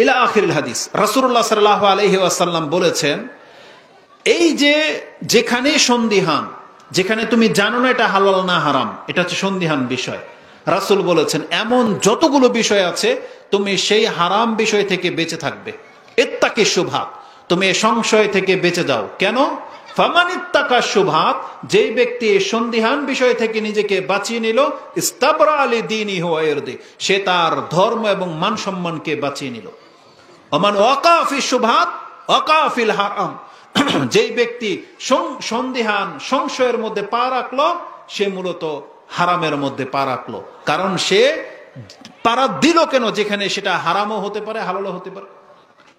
ইলা আখিরিল হাদিস। রাসূলুল্লাহ সাল্লাল্লাহু আলাইহি ওয়াসাল্লাম বলেছেন, এই যে যেখানে সন্দিহান, যেখানে তুমি জানো না এটা হালাল না হারাম, এটা হচ্ছে সন্দিহান বিষয়। রাসূল বলেছেন এমন যতগুলো বিষয় আছে তুমি সেই হারাম বিষয় থেকে বেঁচে থাকবে। ইত্তাকি শুবহাত, তুমি এই সংশয় থেকে বেঁচে যাও। কেন? ফামান ইত্তাকা শুবহাত, যেই ব্যক্তি এই সন্দিহান বিষয় থেকে নিজেকে বাঁচিয়ে নিল, ইস্তাবরা লিদীনিহি ওয়া ইরদিহি, সে তার ধর্ম এবং মান সম্মানকে বাঁচিয়ে নিল। ওমান ওয়াকা ফি শুবহাত ওয়াকা ফিল হারাম, যেই ব্যক্তি সন্দিহান সংশয়ের মধ্যে পা রাখলো, সে মূলত হারামের মধ্যে পা রাখলো। কারণ সে পারা দিল কেন যেখানে সেটা হারামও হতে পারে, হালালও হতে পারে।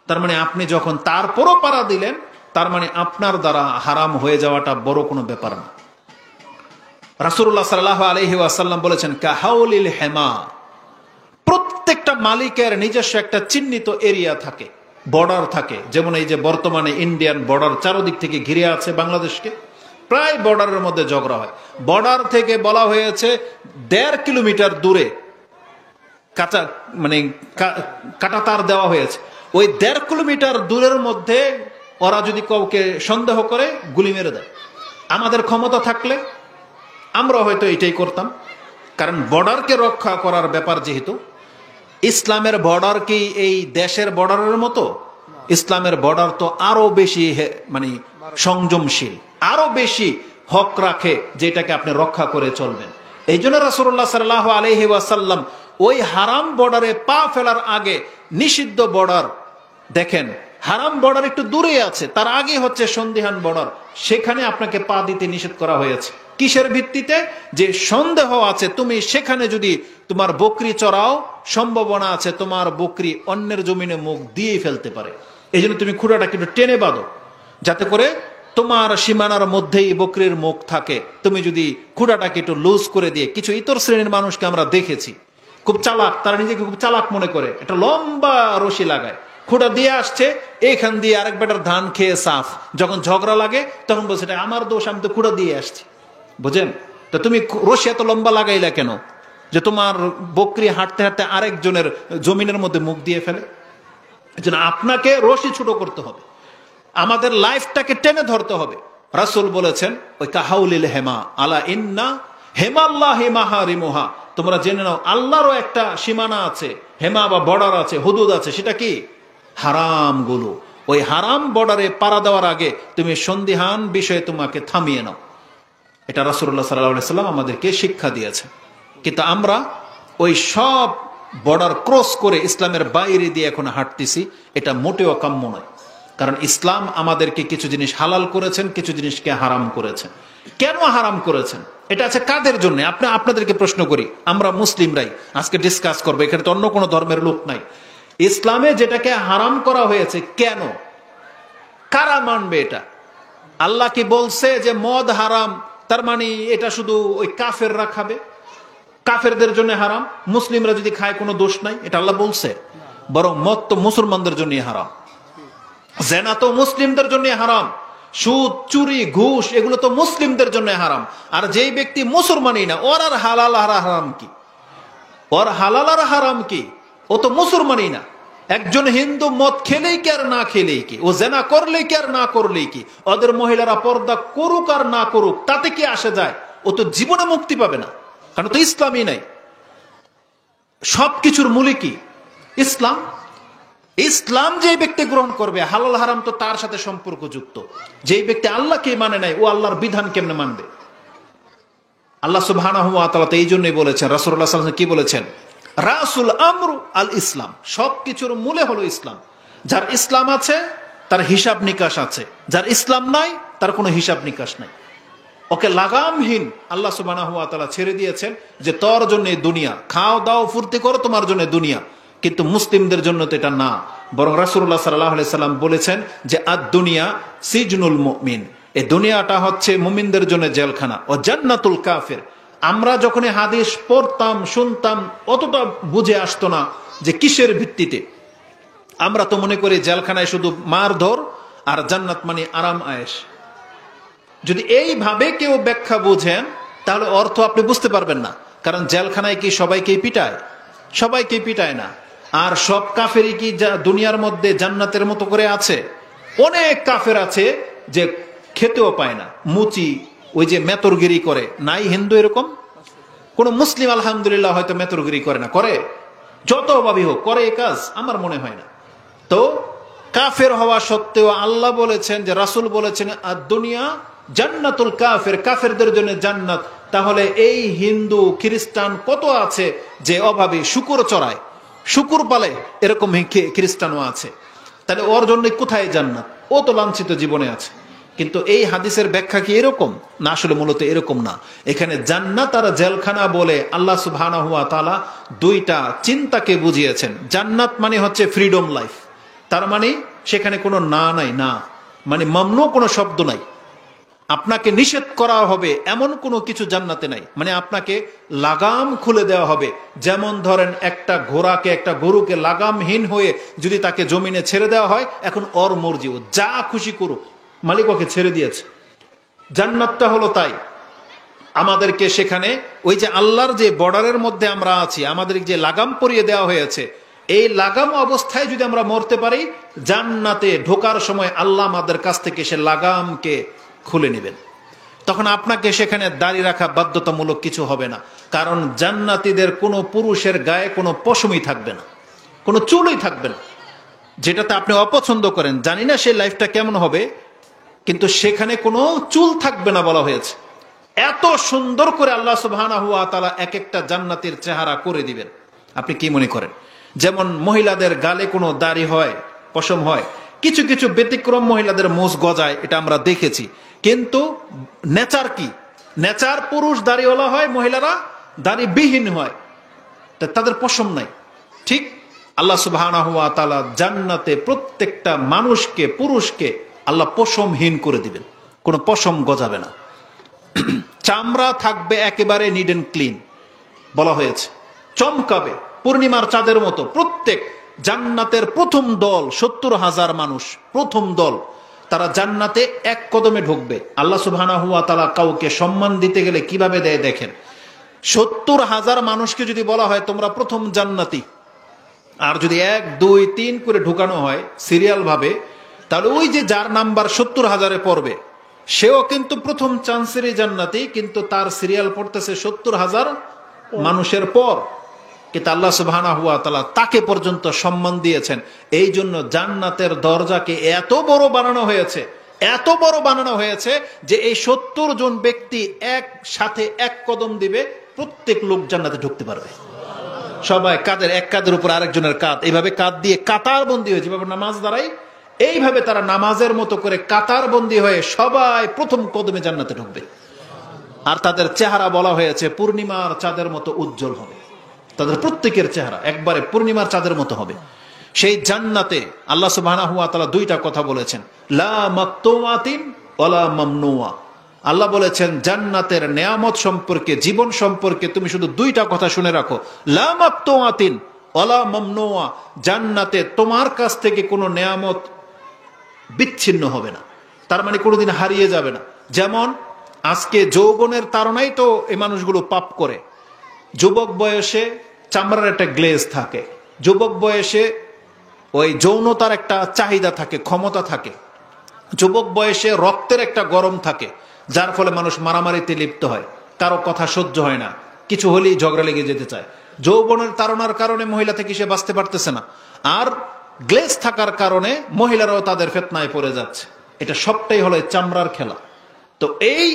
তার মানে আপনি যখন তারপরও পারা দিলেন, তার মানে আপনার দ্বারা হারাম হয়ে যাওয়াটা বড় কোনো ব্যাপার না। রাসূলুল্লাহ সাল্লাল্লাহু আলাইহি ওয়াসাল্লাম বলেছেন, কাহাউলিল হেমা, প্রত্যেকটা মালিকের নিজস্ব একটা চিহ্নিত এরিয়া থাকে, বর্ডার থাকে। যেমন এই যে বর্তমানে ইন্ডিয়ান বর্ডার চারদিক থেকে ঘিরে আছে বাংলাদেশকে, প্রায় বর্ডারের মধ্যে ঝগড়া হয়। বর্ডার থেকে বলা হয়েছে 1.5 কিলোমিটার দূরে কাটা তার দেওয়া হয়েছে। ওই 1.5 কিলোমিটার দূরের মধ্যে ওরা যদি কাউকে সন্দেহ করে গুলি মেরে দেয়। আমাদের ক্ষমতা থাকলে আমরা হয়তো এটাই করতাম, কারণ বর্ডারকে রক্ষা করার ব্যাপার যেহেতু। ইসলামের বর্ডার কি এই দেশের বর্ডারের মতো? ইসলামের বর্ডার তো আরো বেশি সংযমশীল, আরো বেশি হক রাখে, যেটাকে আপনি রক্ষা করে চলবেন। এই জন্য রাসূলুল্লাহ সাল্লাল্লাহু আলাইহি ওয়াসাল্লাম ওই হারাম বর্ডারে পা ফেলার আগে, নিষিদ্ধ বর্ডার দেখেন, হারাম বর্ডার একটু দূরে আছে, তার আগে হচ্ছে সন্দিহান বর্ডার, সেখানে আপনাকে পা দিতে নিষেধ করা হয়েছে। কিসের ভিত্তিতে? যে সন্দেহ আছে তুমি সেখানে যদি তোমার বকরি চড়াও, সম্ভাবনা আছে তোমার বকরি অন্যের জমিনে মুখ দিয়ে ফেলতে পারে। এই জন্য তুমি খুঁড়াটাকে একটু টেনে বাঁধো, যাতে করে তোমার সীমানার মধ্যেই বকরির মুখ থাকে। তুমি যদি খুঁড়াটাকে একটু লুজ করে দিয়ে, কিছু ইতর শ্রেণীর মানুষকে আমরা দেখেছি খুব চালাক, তারা নিজেকে খুব চালাক মনে করে, একটা লম্বা রশি লাগায়, খুঁড়া দিয়ে আসছে, এখান দিয়ে আরেক বেটার ধান খেয়ে সাফ, যখন ঝগড়া লাগে তখন বলছে এটা আমার দোষ, আমি তো খুঁড়া দিয়ে আসছি। বুঝেন? তো তুমি রশি এত লম্বা লাগাইলা কেন? যে তোমার বকরি হাঁটতে হাঁটতে আরেকজনের জমিনের মধ্যে মুখ দিয়ে ফেলে। এজন্য আপনাকে রশি ছোট করতে হবে, আমাদের লাইফটাকে টেনে ধরতে হবে। রাসূল বলেছেন, ওই কাহাউলিল হেমা আলা ইন্না হেমাল্লাহি মাহারিমুহা, তোমরা জেনে নাও আল্লাহরও একটা সীমানা আছে, হেমা বা বর্ডার আছে, হুদুদ আছে। সেটা কি? হারাম গুলো। ওই হারাম বর্ডারে পাড়া দেওয়ার আগে তুমি সন্দিহান বিষয়ে তোমাকে থামিয়ে নাও। এটা রাসূলুল্লাহ সাল্লাল্লাহু আলাইহি ওয়াসাল্লাম আমাদেরকে শিক্ষা দিয়েছে। কিন্তু আমরা ওই সব বর্ডার ক্রস করে ইসলামের বাইরে দিয়ে এখন হাঁটতেছি, এটা মোটেও কাম্য নয়। কারণ ইসলাম আমাদেরকে কিছু জিনিস হালাল করেছেন, কিছু জিনিসকে হারাম করেছেন। কেন হারাম করেছেন? এটা আছে কাদের জন্য? আপনাদেরকে প্রশ্ন করি, আমরা মুসলিমরাই আজকে ডিসকাস করবো, এখানে তো অন্য কোনো ধর্মের লোক নাই। ইসলামে যেটাকে হারাম করা হয়েছে কেন, কারা মানবে এটা? আল্লাহ কি বলছে যে মদ হারাম, তার মানে এটা শুধু ওই কাফেররা খাবে, কাফেরদের জন্য হারাম, মুসলিমরা যদি খায় কোনো দোষ নাই? এটা আল্লাহ বলছে? বরং মদ তো মুসলমানদের জন্য হারাম, জেনা তো মুসলিমদের জন্য হারাম, সুদ, চুরি, ঘুষ এগুলো তো মুসলিমদের জন্য হারাম। আর যেই ব্যক্তি মুসলমানই না, ওর আর হালাল আর হারাম কি? ওর হালাল আর হারাম কি? ও তো মুসলমানই না। একজন হিন্দু মদ খেলেই কি আর না খেলেই কি, ও জেনা করলেই কি আর না করলেই কি, ওদের মহিলারা পর্দা করুক আর না করুক তাতে কি আসে যায়? ও তো জীবনে মুক্তি পাবে না, কারণ তো ইসলামই নাই। সবকিছুর মূলে কি? ইসলাম। ইসলাম যে ব্যক্তি গ্রহণ করবে, হালাল হারাম তো তার সাথে সম্পর্কযুক্ত। যে ব্যক্তি আল্লাহকে মানে নাই, ও আল্লাহর বিধান কেমনে মানবে? আল্লাহ সুবহানাহু ওয়া তাআলা এই জন্যই বলেছেন, রাসূলুল্লাহ সাল্লাল্লাহু আলাইহি ওয়াসাল্লাম কি বলেছেন? রাসুল আমরু আল ইসলাম, সবকিছুর মূলে হলো ইসলাম। যার ইসলাম আছে তার হিসাব নিকাশ আছে, যার ইসলাম নাই তার কোনো হিসাব নিকাশ নাই। ওকে লাগামহীন আল্লাহ সুবহানাহু ওয়া তাআলা ছেড়ে দিয়েছেন যে তোর জন্য দুনিয়া, খাও দাও ফুর্তি করো, তোমার জন্য দুনিয়া। কিন্তু মুসলিমদের জন্য তো এটা না, বরং রাসূলুল্লাহ সাল্লাল্লাহু আলাইহি সাল্লাম বলেছেন যে আদ দুনিয়া সিজনুল মুমিন, এই দুনিয়াটা হচ্ছে মুমিনদের জন্য জেলখানা, ও জান্নাতুল কাফির। আমরা যখন হাদিস পড়তাম শুনতাম অতটা বুঝে আসতো না যে কিসের ভিত্তিতে। আমরা তো মনে করি জেলখানায় শুধু মারধর আর জান্নাত মানে আরাম আয়েশ। যদি এইভাবে কেউ ব্যাখ্যা বুঝেন তাহলে অর্থ আপনি বুঝতে পারবেন না। কারণ জেলখানায় কি সবাইকেই পিটায়? সবাইকেই পিটায় না। আর সব কাফেরই কি দুনিয়ার মধ্যে জান্নাতের মতো করে আছে? অনেক কাফের আছে যে খেতেও পায় না, মুচি, ওই যে মেতরগিরি করে। নাই হিন্দু এরকম? কোন মুসলিম আলহামদুলিল্লাহ হয়তো মেতরগিরি করে না? করে? যত অভাবী হোক করে এই কাজ? আমার মনে হয় না। তো কাফের হওয়া সত্ত্বেও আল্লাহ বলেছেন, যে রাসূল বলেছেন আর দুনিয়া জান্নাতুল কাফের, কাফেরদের জন্য জান্নাত। তাহলে এই হিন্দু খ্রিস্টান কত আছে যে অভাবী, শুকুর চড়ায়, শুকুর পালে, এরকম খ্রিস্টানও আছে। তাহলে ওর জন্য কোথায় জান্নাত? ও তো লাঞ্ছিত জীবনে আছে। কিন্তু এই হাদিসের ব্যাখ্যা কি এরকম না? আসলে মূলত এরকম না। এখানে জান্নাত আর জেলখানা বলে আল্লাহ সুবহানাহু ওয়া তাআলা দুইটা চিন্তাকে বুঝিয়েছেন। জান্নাত মানে হচ্ছে ফ্রিডম লাইফ, তার মানে সেখানে কোনো না নাই, না মানে মামনু কোনো শব্দ নাই, আপনাকে নিষেধ করা হবে এমন কোনো কিছু জান্নাতে নাই। মানে আপনাকে লাগাম খুলে দেওয়া হবে। যেমন ধরেন একটা ঘোড়াকে, একটা গরুকে লাগামহীন হয়ে যদি তাকে জমিনে ছেড়ে দেওয়া হয়, এখন ওর মর্জি, ও যা খুশি করুক, মালিক ওকে ছেড়ে দিয়েছে। জান্নাতটা হলো তাই। আমাদেরকে সেখানে ওই যে আল্লাহর যে বর্ডারের মধ্যে আমরা আছি, আমাদের যে লাগাম পরিয়ে দেওয়া হয়েছে, এই লাগাম অবস্থায় যদি আমরা মরতে পারি, জান্নাতে ঢোকার সময় আল্লাহ আমাদের কাছ থেকে সে লাগামকে খুলে নেবেন। তখন আপনাকে সেখানে দাড়ি রাখা বাধ্যতামূলক কিছু হবে না। কারণ জান্নাতীদের কোনো পুরুষের গায়ে কোনো পশমই থাকবে না, কোনো চুলই থাকবে না। যেটাতে আপনি অপছন্দ করেন, জানি না সেই লাইফটা কেমন হবে, কিন্তু সেখানে কোনো চুল থাকবে না বলা হয়েছে। এত সুন্দর করে আল্লাহ সুবহানাহু ওয়া তাআলা এক একটা জান্নাতের চেহারা করে দিবেন। আপনি কি মনে করেন? যেমন মহিলাদের গালে কোনো দাড়ি হয়, পশম হয়, কিছু কিছু ব্যতিক্রম মহিলাদের মোজ গজায়, এটা আমরা দেখেছি। কিন্তু নেচার কি? নেচার পুরুষ দাড়িওয়ালা হয়, মহিলারা দাড়িবিহীন হয়, তাদের পশম নাই। ঠিক আল্লাহ সুবহানাহু ওয়া তাআলা জান্নাতে প্রত্যেকটা মানুষকে, পুরুষকে আল্লাহ পশমহীন করে দিবেন, কোনো পশম গজাবে না। চামড়া থাকবে একেবারে নিড এন্ড ক্লিন বলা হয়েছে, চমকাবে পূর্ণিমার চাঁদের মতো। প্রত্যেক জান্নাতের প্রথম দল 70,000 মানুষ, প্রথম দল, তারা জান্নাতে এক কদমে ঢুকবে। আল্লাহ সুবহানাহু ওয়া তাআলা কাউকে সম্মান দিতে গেলে কিভাবে দেয় দেখেন। 70,000 মানুষকে যদি বলা হয় তোমরা প্রথম জান্নাতি, আর যদি 1, 2, 3 করে ঢুকানো হয় সিরিয়াল ভাবে, তাহলে ওই যে যার নাম্বার 70,000-এ পড়বে, সেও কিন্তু প্রথম চান্সেরই জান্নাতি, কিন্তু তার সিরিয়াল পড়তেছে 70,000 মানুষের পর। কিন্তু আল্লাহ সুবহানাহু ওয়া তাআলা তাকে পর্যন্ত সম্মান দিয়েছেন। এই জন্য জান্নাতের দরজাকে এত বড় বানানো হয়েছে, এত বড় বানানো হয়েছে যে এই 70 জন ব্যক্তি একসাথে এক কদম দিবে, প্রত্যেক লোক জান্নাতে ঢুকতে পারবে। সবাই কাঁধের এক কাঁধের উপর আরেকজনের কাঁধ, এইভাবে কাঁধ দিয়ে কাতার বন্দী হয়ে, যেভাবে নামাজ দাঁড়ায় এইভাবে তারা নামাজের মতো করে কাতার বন্দী হয়ে সবাই প্রথম কদমে জান্নাতে ঢুকবে। আর তাদের চেহারা বলা হয়েছে পূর্ণিমার চাঁদের মতো উজ্জ্বল হবে। তাদের প্রত্যেকের চেহারা একবারে পূর্ণিমার চাঁদের মতো হবে। সেই জান্নাতে আল্লাহ সুবহানাহু ওয়া তাআলা দুইটা কথা বলেছেন, লা মাকতুমাতিন ওয়ালা মামনুয়া। আল্লাহ বলেছেন জান্নাতের নেয়ামত সম্পর্কে, জীবন সম্পর্কে তুমি শুধু দুইটা কথা শুনে রাখো, লা মাকতুমাতিন ওয়ালা মামনুয়া। জান্নাতে তোমার কাছ থেকে কোনো নেয়ামত বিচ্ছিন্ন হবে না, তার মানে কোনোদিন হারিয়ে যাবে না। যেমন আজকে যৌবনের তাড়নায় তো এই মানুষগুলো পাপ করে। যুবক বয়সে চামড়ার একটা গ্লেজ থাকে, যুবক বয়সে ওই যৌনতার একটা চাহিদা থাকে, ক্ষমতা থাকে, যুবক বয়সে রক্তের একটা গরম থাকে, যার ফলে মানুষ মারামারিতে লিপ্ত হয়, কারো কথা সহ্য হয় না, কিছু হলেই ঝগড়া লেগে যেতে চায়। যৌবনের তাড়নার কারণে মহিলা থেকে সে বাঁচতে পারতেছে না, আর গ্লেজ থাকার কারণে মহিলারাও তাদের ফিতনায় পড়ে যাচ্ছে। এটা সবটাই হলো চামড়ার খেলা। তো এই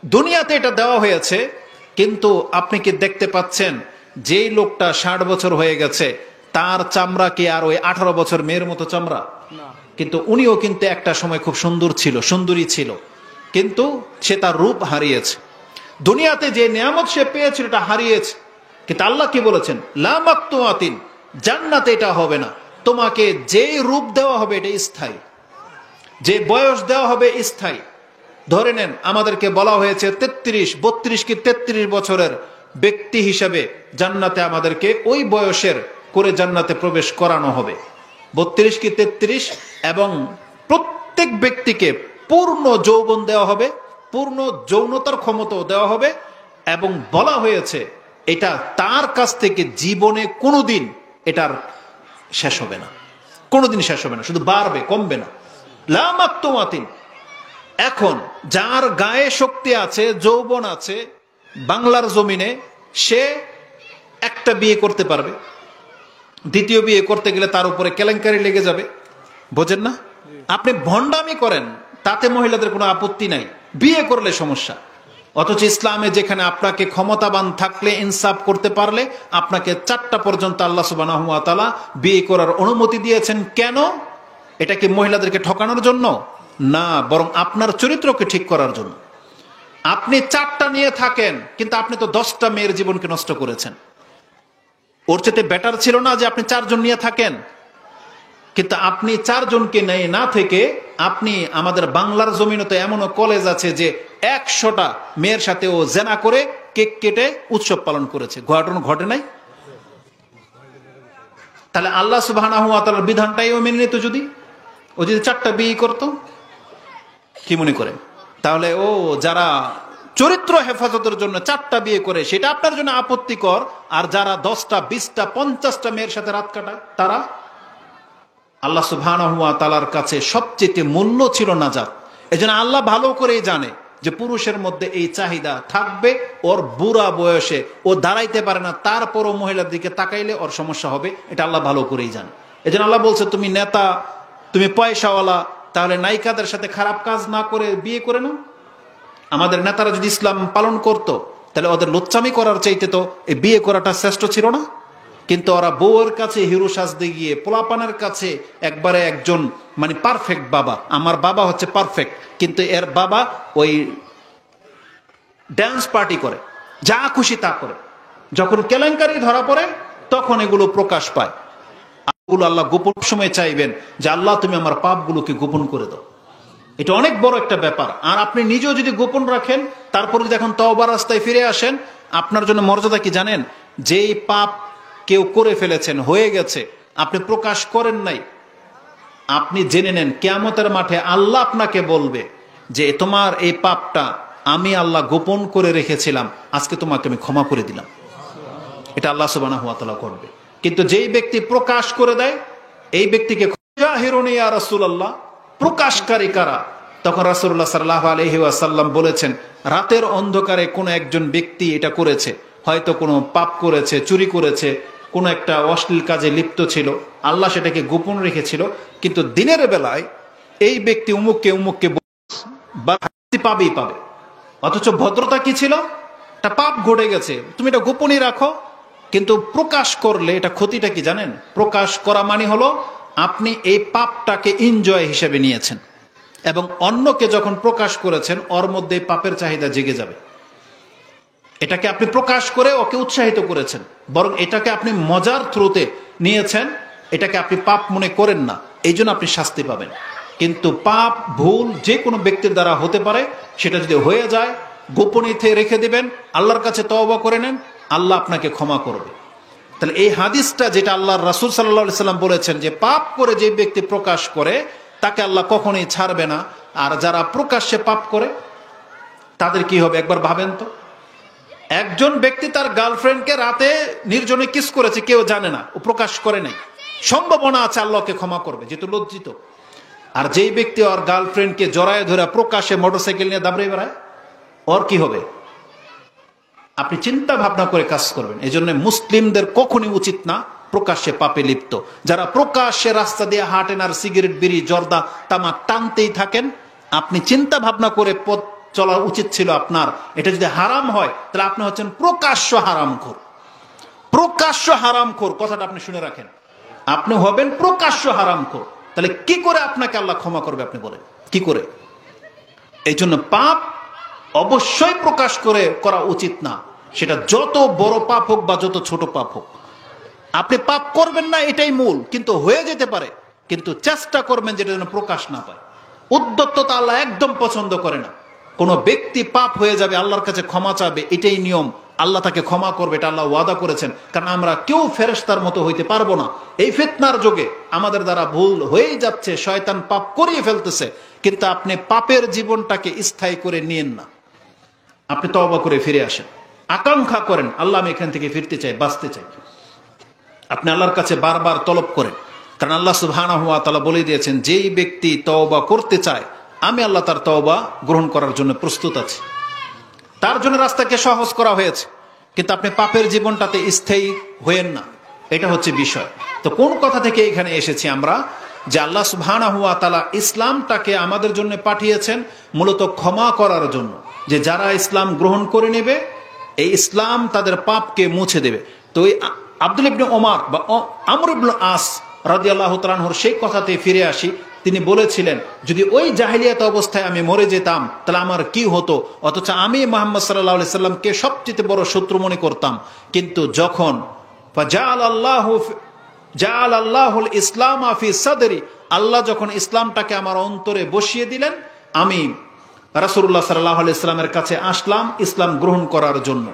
দুনিয়াতে এটা দেওয়া হয়েছে, কিন্তু আপনি কি দেখতে পাচ্ছেন যেই লোকটা 60 বছর হয়ে গেছে তার চামড়া কি আর ওই 18 বছর মেয়ের মতো চামড়া? কিন্তু উনিও কিন্তু একটা সময় খুব সুন্দর ছিল, সুন্দরী ছিল, কিন্তু সে তার রূপ হারিয়েছে। দুনিয়াতে যে নিয়ামত সে পেয়েছিল এটা হারিয়েছে। কিন্তু আল্লাহ কি বলেছেন, লা মাকতুয়াতিন, জান্নাতে এটা হবে না। তোমাকে যে রূপ দেওয়া হবে এটা স্থায়ী, যে বয়স দেওয়া হবে স্থায়ী। ধরে নেন আমাদেরকে বলা হয়েছে 32 কি 33 বছরের ব্যক্তি হিসাবে জান্নাতে আমাদেরকে ওই বয়সের করে জান্নাতে প্রবেশ করানো হবে, 32 কি 33, এবং প্রত্যেক ব্যক্তিকে পূর্ণ যৌবন দেওয়া হবে, পূর্ণ যৌনতার ক্ষমতাও দেওয়া হবে। এবং বলা হয়েছে এটা তার কাছ থেকে জীবনে কোনোদিন এটার শেষ হবে না, কোনোদিন শেষ হবে না, শুধু বাড়বে, কমবে না। লা মাকতুমাতিন। এখন যার গায়ে শক্তি আছে, যৌবন আছে, বাংলার জমিনে সে একটা বিয়ে করতে পারবে, দ্বিতীয় বিয়ে করতে গেলে তার উপরে কেলেঙ্কারি লেগে যাবে, বোঝেন না? আপনি ভণ্ডামি করেন তাতে মহিলাদের কোনো আপত্তি নাই, বিয়ে করলে সমস্যা। অথচ ইসলামে যেখানে আপনাকে ক্ষমতাবান থাকলে, ইনসাফ করতে পারলে আপনাকে 4টা পর্যন্ত আল্লাহ সুবহানাহু ওয়া তাআলা বিয়ে করার অনুমতি দিয়েছেন। কেন? এটা কি মহিলাদেরকে ঠকানোর জন্য? না, বরং আপনার চরিত্রকে ঠিক করার জন্য। আপনি 4টা নিয়ে থাকেন, কিন্তু আপনি তো 10টা মেয়ের জীবনকে নষ্ট করেছেন। ওর চেয়ে বেটার ছিল না যে আপনি 4 জন নিয়ে থাকেন? কিন্তু আপনি 4 জনকে নেই না থেকে আপনি, আমাদের বাংলার জমিনে তো এমনও কলেজ আছে যে 100টা মেয়ের সাথে ও জেনা করে কেক কেটে উৎসব পালন করেছে। ঘটনা ঘটে নাই? তাহলে আল্লাহ সুবহানাহু ওয়া তাআলার বিধানটাই ও মেনে নিত যদি, ও যদি 4টা বিয়ে করতো, কি মনে করেন? তাহলে ও যারা চরিত্র হেফাজতের জন্য 4টা বিয়ে করে সেটা আপনার জন্য আপত্তিকর, আর যারা 10টা 20টা 50টা মেয়ের সাথে রাত কাটায় তারা, আল্লাহ সুবহানাহু ওয়া তাআলার কাছে সবচেয়ে মূল্য ছিল নাজাত। এজন্য আল্লাহ ভালো করেই জানে যে পুরুষের মধ্যে এই চাহিদা থাকবে, ওর বুড়া বয়সে ও দাঁড়াইতে পারে না, তারপরও মহিলার দিকে তাকাইলে ওর সমস্যা হবে, এটা আল্লাহ ভালো করেই জানে। এজন্য আল্লাহ বলছে তুমি নেতা, তুমি পয়সাওয়ালা, তাহলে নায়িকাদের সাথে খারাপ কাজ না করে বিয়ে করে নাও। আমাদের নেতারা যদি ইসলাম পালন করত তাহলে ওদের লুচ্চামি করার চাইতে তো এই বিয়ে করাটা শ্রেষ্ঠ ছিল না? কিন্তু ওরা বউয়ের কাছে হিরো সাজতে গিয়ে, পোলাপানের কাছে একবারে একজন মানে পারফেক্ট বাবা, আমার বাবা হচ্ছে পারফেক্ট, কিন্তু এর বাবা ওই ড্যান্স পার্টি করে, যা খুশি তা করে। যখন কেলেঙ্কারি ধরা পড়ে তখন এগুলো প্রকাশ পায়। আল্লাহ গোপন সময় চাইবেন যে আল্লাহ তুমি আমার পাপগুলোকে গোপন করে দাও। এটা অনেক বড় একটা ব্যাপার। আর আপনি নিজেও যদি গোপন রাখেন, তারপর যদি এখন তওবার রাস্তায় ফিরে আসেন, আপনার জন্য মর্যাদা কি জানেন? যেই পাপ কেউ করে ফেলেছেন, হয়ে গেছে, আপনি প্রকাশ করেন নাই, আপনি জেনে নেন কিয়ামতের মাঠে আল্লাহ আপনাকে বলবে যে তোমার এই পাপটা আমি আল্লাহ গোপন করে রেখেছিলাম, আজকে তোমাকে আমি ক্ষমা করে দিলাম। এটা আল্লাহ সুবহানাহু ওয়া তাআলা করবে। কিন্তু যেই ব্যক্তি প্রকাশ করে দেয়, এই ব্যক্তিকে জাহিরুন ইয়া রাসূলুল্লাহ, প্রকাশকারী কারা? তখন রাসূলুল্লাহ সাল্লাল্লাহু আলাইহি ওয়াসাল্লাম বলেছেন রাতের অন্ধকারে কোন একজন ব্যক্তি এটা করেছে, হয়তো কোনো পাপ করেছে, চুরি করেছে, কোনো একটা অশ্লীল কাজে লিপ্ত ছিল, আল্লাহ সেটাকে গোপন রেখেছিল, কিন্তু দিনের বেলায় এই ব্যক্তি উমুককে বা শাস্তি পাবেই পাবে। অথচ ভদ্রতা কি ছিল? একটা পাপ ঘটে গেছে, তুমি এটা গোপনই রাখো, কিন্তু প্রকাশ করলে এটা ক্ষতিটা কি জানেন? প্রকাশ করা মানে হলো আপনি এই পাপটাকে এনজয় হিসেবে নিয়েছেন, এবং অন্যকে যখন প্রকাশ করেছেন ওর মধ্যে পাপের চাহিদা জেগে যাবে। এটাকে আপনি প্রকাশ করে ওকে উৎসাহিত করেছেন, বরং এটাকে আপনি মজার থ্রুতে নিয়েছেন, এটাকে আপনি পাপ মনে করেন না, এই জন্য আপনি শাস্তি পাবেন। কিন্তু পাপ ভুল যে কোনো ব্যক্তির দ্বারা হতে পারে, সেটা যদি হয়ে যায় গোপনীতে রেখে দিবেন, আল্লাহর কাছে তওবা করে নেন, আল্লাহ আপনাকে ক্ষমা করবে। তাহলে এই হাদিসটা যেটা আল্লাহর রাসূল সাল্লাল্লাহু আলাইহি সাল্লাম বলেছেন যে পাপ করে যে ব্যক্তি প্রকাশ করে তাকে আল্লাহ কখনোই ছাড়বে না, আর যারা প্রকাশ্যে পাপ করে তাদের কি হবে একবার ভাবেন তো। একজন ব্যক্তি তার গার্লফ্রেন্ডকে রাতে নির্জনে কিস করেছে, কেউ জানে না, ও প্রকাশ করে নাই, সম্ভাবনা আছে আল্লাহকে ক্ষমা করবে যেহেতু লজ্জিত। আর যেই ব্যক্তি ওর গার্লফ্রেন্ডকে জড়ায় ধরে প্রকাশ্যে মোটরসাইকেল নিয়ে দাবড়ে বেড়ায়, ওর কি হবে? আপনি চিন্তা ভাবনা করে কাজ করবেন। এই জন্য মুসলিমদের কখনই উচিত না প্রকাশ্যে পাপে লিপ্ত। যারা প্রকাশ্যে রাস্তা দিয়ে হাঁটেন আর সিগারেট, বিড়ি, জর্দা, তামাক টানতেই থাকেন, আপনি চিন্তা ভাবনা করে পথ চলা উচিত ছিল আপনার। এটা যদি হারাম হয় তাহলে আপনি হচ্ছেন প্রকাশ্য হারামখোর। প্রকাশ্য হারামখোর কথাটা আপনি শুনে রাখেন, আপনি হবেন প্রকাশ্য হারামখোর। তাহলে কি করে আপনাকে আল্লাহ ক্ষমা করবে আপনি বলেন, কি করে? এই জন্য পাপ অবশ্যই প্রকাশ করে করা উচিত না, সেটা যত বড় পাপ হোক বা যত ছোট পাপ হোক। আপনি পাপ করবেন না এটাই মূল, কিন্তু হয়ে যেতে পারে, কিন্তু চেষ্টা করবেন যেটা যেন প্রকাশ না পায়। উদ্যত্ততা আল্লাহ একদম পছন্দ করে না। কোনো ব্যক্তি পাপ হয়ে যাবে, আল্লাহর কাছে ক্ষমা চাবে, এটাই নিয়ম, আল্লাহ তাকে ক্ষমা করবে, এটা আল্লাহ ওয়াদা করেছেন। কারণ আমরা কেউ ফেরেশতার মতো হইতে পারবো না। এই ফিতনার যুগে আমাদের দ্বারা ভুল হয়েই যাচ্ছে, শয়তান পাপ করিয়ে ফেলতেছে, কিন্তু আপনি পাপের জীবনটাকে স্থায়ী করে নিয়েন না। আপনি তওবা করে ফিরে আসেন, আকাঙ্ক্ষা করেন আল্লাহ আমি এখান থেকে ফিরতে চাই, বাঁচতে চাই। আপনি আল্লাহর কাছে বারবার তলব করেন, কারণ আল্লাহ সুবহানাহু ওয়া তাআলা বলে দিয়েছেন যেই ব্যক্তি তওবা করতে চায় আমি আল্লাহ তার তওবা গ্রহণ করার জন্য প্রস্তুত আছি। তার জন্য রাস্তাকে সহজ করা হয়েছে, কিন্তু আপনি পাপের জীবনটাতে স্থায়ী হয়েন না, এটা হচ্ছে বিষয়। তো কোন কথা থেকে এখানে এসেছি আমরা, যে আল্লাহ সুবহানাহু ওয়া তাআলা ইসলামটাকে আমাদের জন্য পাঠিয়েছেন মূলত ক্ষমা করার জন্য, যে যারা ইসলাম গ্রহণ করে নেবে এই ইসলাম তাদের পাপকে মুছে দেবে। তো এই আব্দুল ইবনে ওমর বা আমর ইবনে আস রাদিয়াল্লাহু তাআলা আনহুর সেই কথাতে ফিরে আসি। তিনি বলেছিলেন যদি ওই জাহেলিয়াত অবস্থায় আমি মরে যেতাম তাহলে আমার কি হতো, অথচ আমি মুহাম্মদ সাল্লাল্লাহু আলাইহি সাল্লামকে সবচেয়ে বড় শত্রু মনে করতাম। কিন্তু যখন জাআলাল্লাহুল ইসলামা ফি সাদরি, আল্লাহ যখন ইসলামটাকে আমার অন্তরে বসিয়ে দিলেন, আমি রাসূলুল্লাহ সাল্লাল্লাহু আলাইহি সাল্লামের কাছে আসলাম ইসলাম গ্রহণ করার জন্য।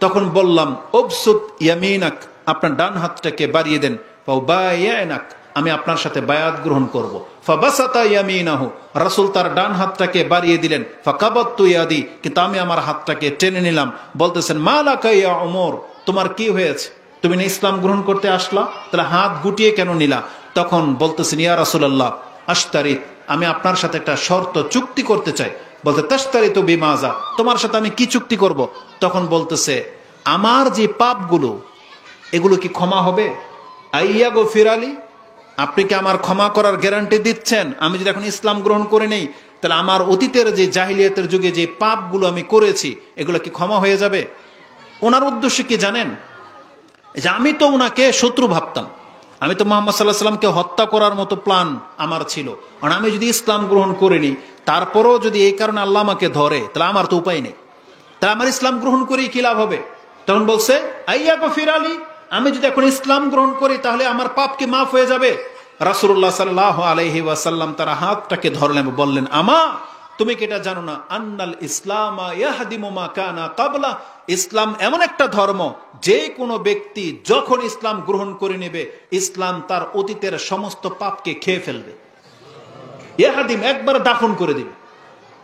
তখন বললাম উবসুত ইয়ামিনাক, আপনার ডান হাতটাকে বাড়িয়ে দেন, ফাউবায়ানাক, আমি আপনার সাথে বায়াত গ্রহণ করব। ফাবাসাতা ইয়ামিনাহু, রাসূল তার ডান হাতটাকে বাড়িয়ে দিলেন। ফাকাবাতু ইয়াদি, কিন্তু আমি আমার হাতটাকে টেনে নিলাম। বলতেছেন মালাকা ইয়া ওমর, তোমার কি হয়েছে, তুমি না ইসলাম গ্রহণ করতে আসলা, তাহলে হাত গুটিয়ে কেন নিলা? তখন বলতেছেন ইয়া রাসূলুল্লাহ আশতারিত, আমি আপনার সাথে একটা শর্ত চুক্তি করতে চাই। বলতে তাশতারিতু বিমাযা, তোমার সাথে আমি কি চুক্তি করব? তখন বলতেছে আমার যে পাপগুলো এগুলো কি ক্ষমা হবে? আইয়া গফির আলী, আপনি কি আমার ক্ষমা করার গ্যারান্টি দিচ্ছেন? আমি যদি এখন ইসলাম গ্রহণ করে নেই তাহলে আমার অতীতের যে জাহিলিয়াতের যুগে যে পাপগুলো আমি করেছি এগুলো কি ক্ষমা হয়ে যাবে? ওনার উদ্দেশ্য কি জানেন? যে আমি তো ওনাকে শত্রু ভাবতাম, আমি তো মুহাম্মদ সাল্লাল্লাহু আলাইহি সাল্লামকে হত্যা করার মতো প্ল্যান আমার ছিল। কারণ আমি যদি ইসলাম গ্রহণ করিনি, তারপরও যদি এই কারণে আল্লাহ আমাকে ধরে, তাহলে আমার তো উপায় নেই, তাহলে আমার ইসলাম গ্রহণ করেই কি লাভ হবে? তখন বলছে আইয়া গফির আলী, আমি যদি এখন ইসলাম গ্রহণ করি তাহলে আমার পাপ কি মাফ হয়ে যাবে? রাসূলুল্লাহ সাল্লাল্লাহু আলাইহি ওয়াসাল্লাম তার হাতটাকে ধরলেন, বললেন আমা তুমি কি এটা জানো না, আন্নাল ইসলামা ইয়াহদিমু মা কানা ক্বাবলা, ইসলাম এমন একটা ধর্ম যে কোনো ব্যক্তি যখন ইসলাম গ্রহণ করে নেবে ইসলাম তার অতীতের সমস্ত পাপকে খেয়ে ফেলবে। ইয়াহদিম, একবার দাফন করে দিবে,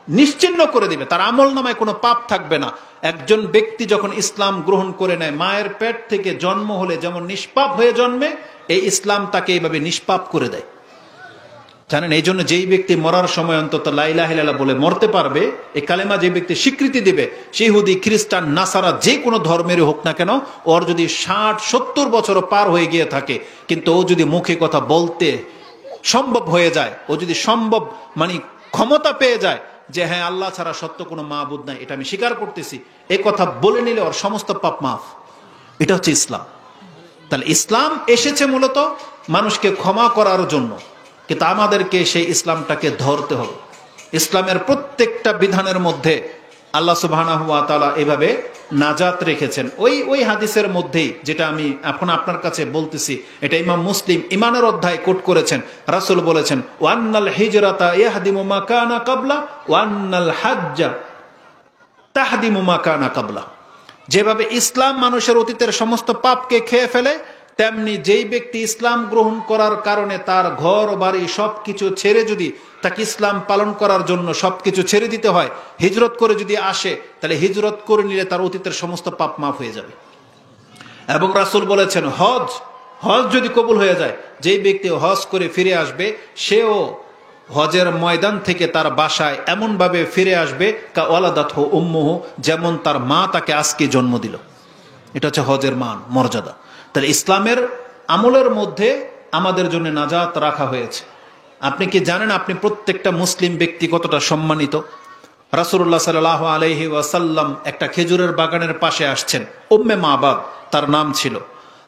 নিশ্চিহ্ন করে দিবে, তার আমল নামায় কোনো পাপ থাকবে না। একজন ব্যক্তি যখন ইসলাম গ্রহণ করে নেয়, মায়ের পেট থেকে জন্ম হলে যেমন নিষ্পাপ হয়ে জন্মে, এই ইসলাম তাকে এইভাবে নিষ্পাপ করে দেয়। জানেন, এই জন্য যেই ব্যক্তি মরার সময় অন্তত লা ইলাহা ইল্লাল্লাহ বলে মরতে পারবে, এই কালেমা যে ব্যক্তি স্বীকৃতি দিবে, সে ইহুদি, খ্রিস্টান, নাসারা যে কোনো ধর্মেরই হোক না কেন, ওর যদি 60-70 বছরও পার হয়ে গিয়ে থাকে, কিন্তু ও যদি মুখে কথা বলতে সম্ভব হয়ে যায়, ও যদি সম্ভব মানে ক্ষমতা পেয়ে যায় যে হ্যাঁ আল্লাহ ছাড়া সত্য কোনো মাবুদ নাই, এটা আমি স্বীকার করতেছি, এই কথা বলে নিলে ওর সমস্ত পাপ মাফ। এটা হচ্ছে ইসলাম। তাহলে ইসলাম এসেছে মূলত মানুষকে ক্ষমা করার জন্য, কিন্তু আমাদেরকে সেই ইসলামটাকে ধরতে হবে। ইসলামের প্রত্যেকটা বিধানের মধ্যে আল্লাহ সুবহানাহু ওয়া তাআলা এভাবে নাজাত রেখেছেন। ওই হাদিসের মধ্যেই যেটা আমি এখন আপনার কাছে বলতেছি, এটা ইমাম মুসলিম ইমানের অধ্যায় কোট করেছেন। রাসূল বলেছেন, ওয়ান্নাল হিজরাতা ইয়াহদিমু মা কানা ক্বাবলা ওয়ান্নাল হাজ্জা তাহদিমু মা কানা ক্বাবলা। যেভাবে ইসলাম মানুষের অতীতের সমস্ত পাপকে খেয়ে ফেলে, তেমনি যেই ব্যক্তি ইসলাম গ্রহণ করার কারণে তার ঘর বাড়ি সবকিছু ছেড়ে যদি তাকে ইসলাম পালন করার জন্য সবকিছু ছেড়ে দিতে হয়, হিজরত করে যদি আসে, তাহলে হিজরত করে নিলে তার অতীতের সমস্ত পাপ মাফ হয়ে যাবে। এবং রাসূল বলেছেন, হজ যদি কবুল হয়ে যায়, যেই ব্যক্তি হজ করে ফিরে আসবে, সেও হজের ময়দান থেকে তার বাসায় এমন ভাবে ফিরে আসবে কা ওয়ালাদাতহু উম্মুহু, যেমন তার মা তাকে আজকে জন্ম দিল। এটা হচ্ছে হজের মান, মর্যাদা। তাহলে ইসলামের আমলের মধ্যে আমাদের জন্য নাজাত রাখা হয়েছে। আপনি কি জানেন আপনি প্রত্যেকটা মুসলিম ব্যক্তি কতটা সম্মানিত? রাসূলুল্লাহ সাল্লাল্লাহু আলাইহি ওয়াসাল্লাম একটা খেজুরের বাগানের পাশে আসছেন, উম্মে মাবাদ তার নাম ছিল,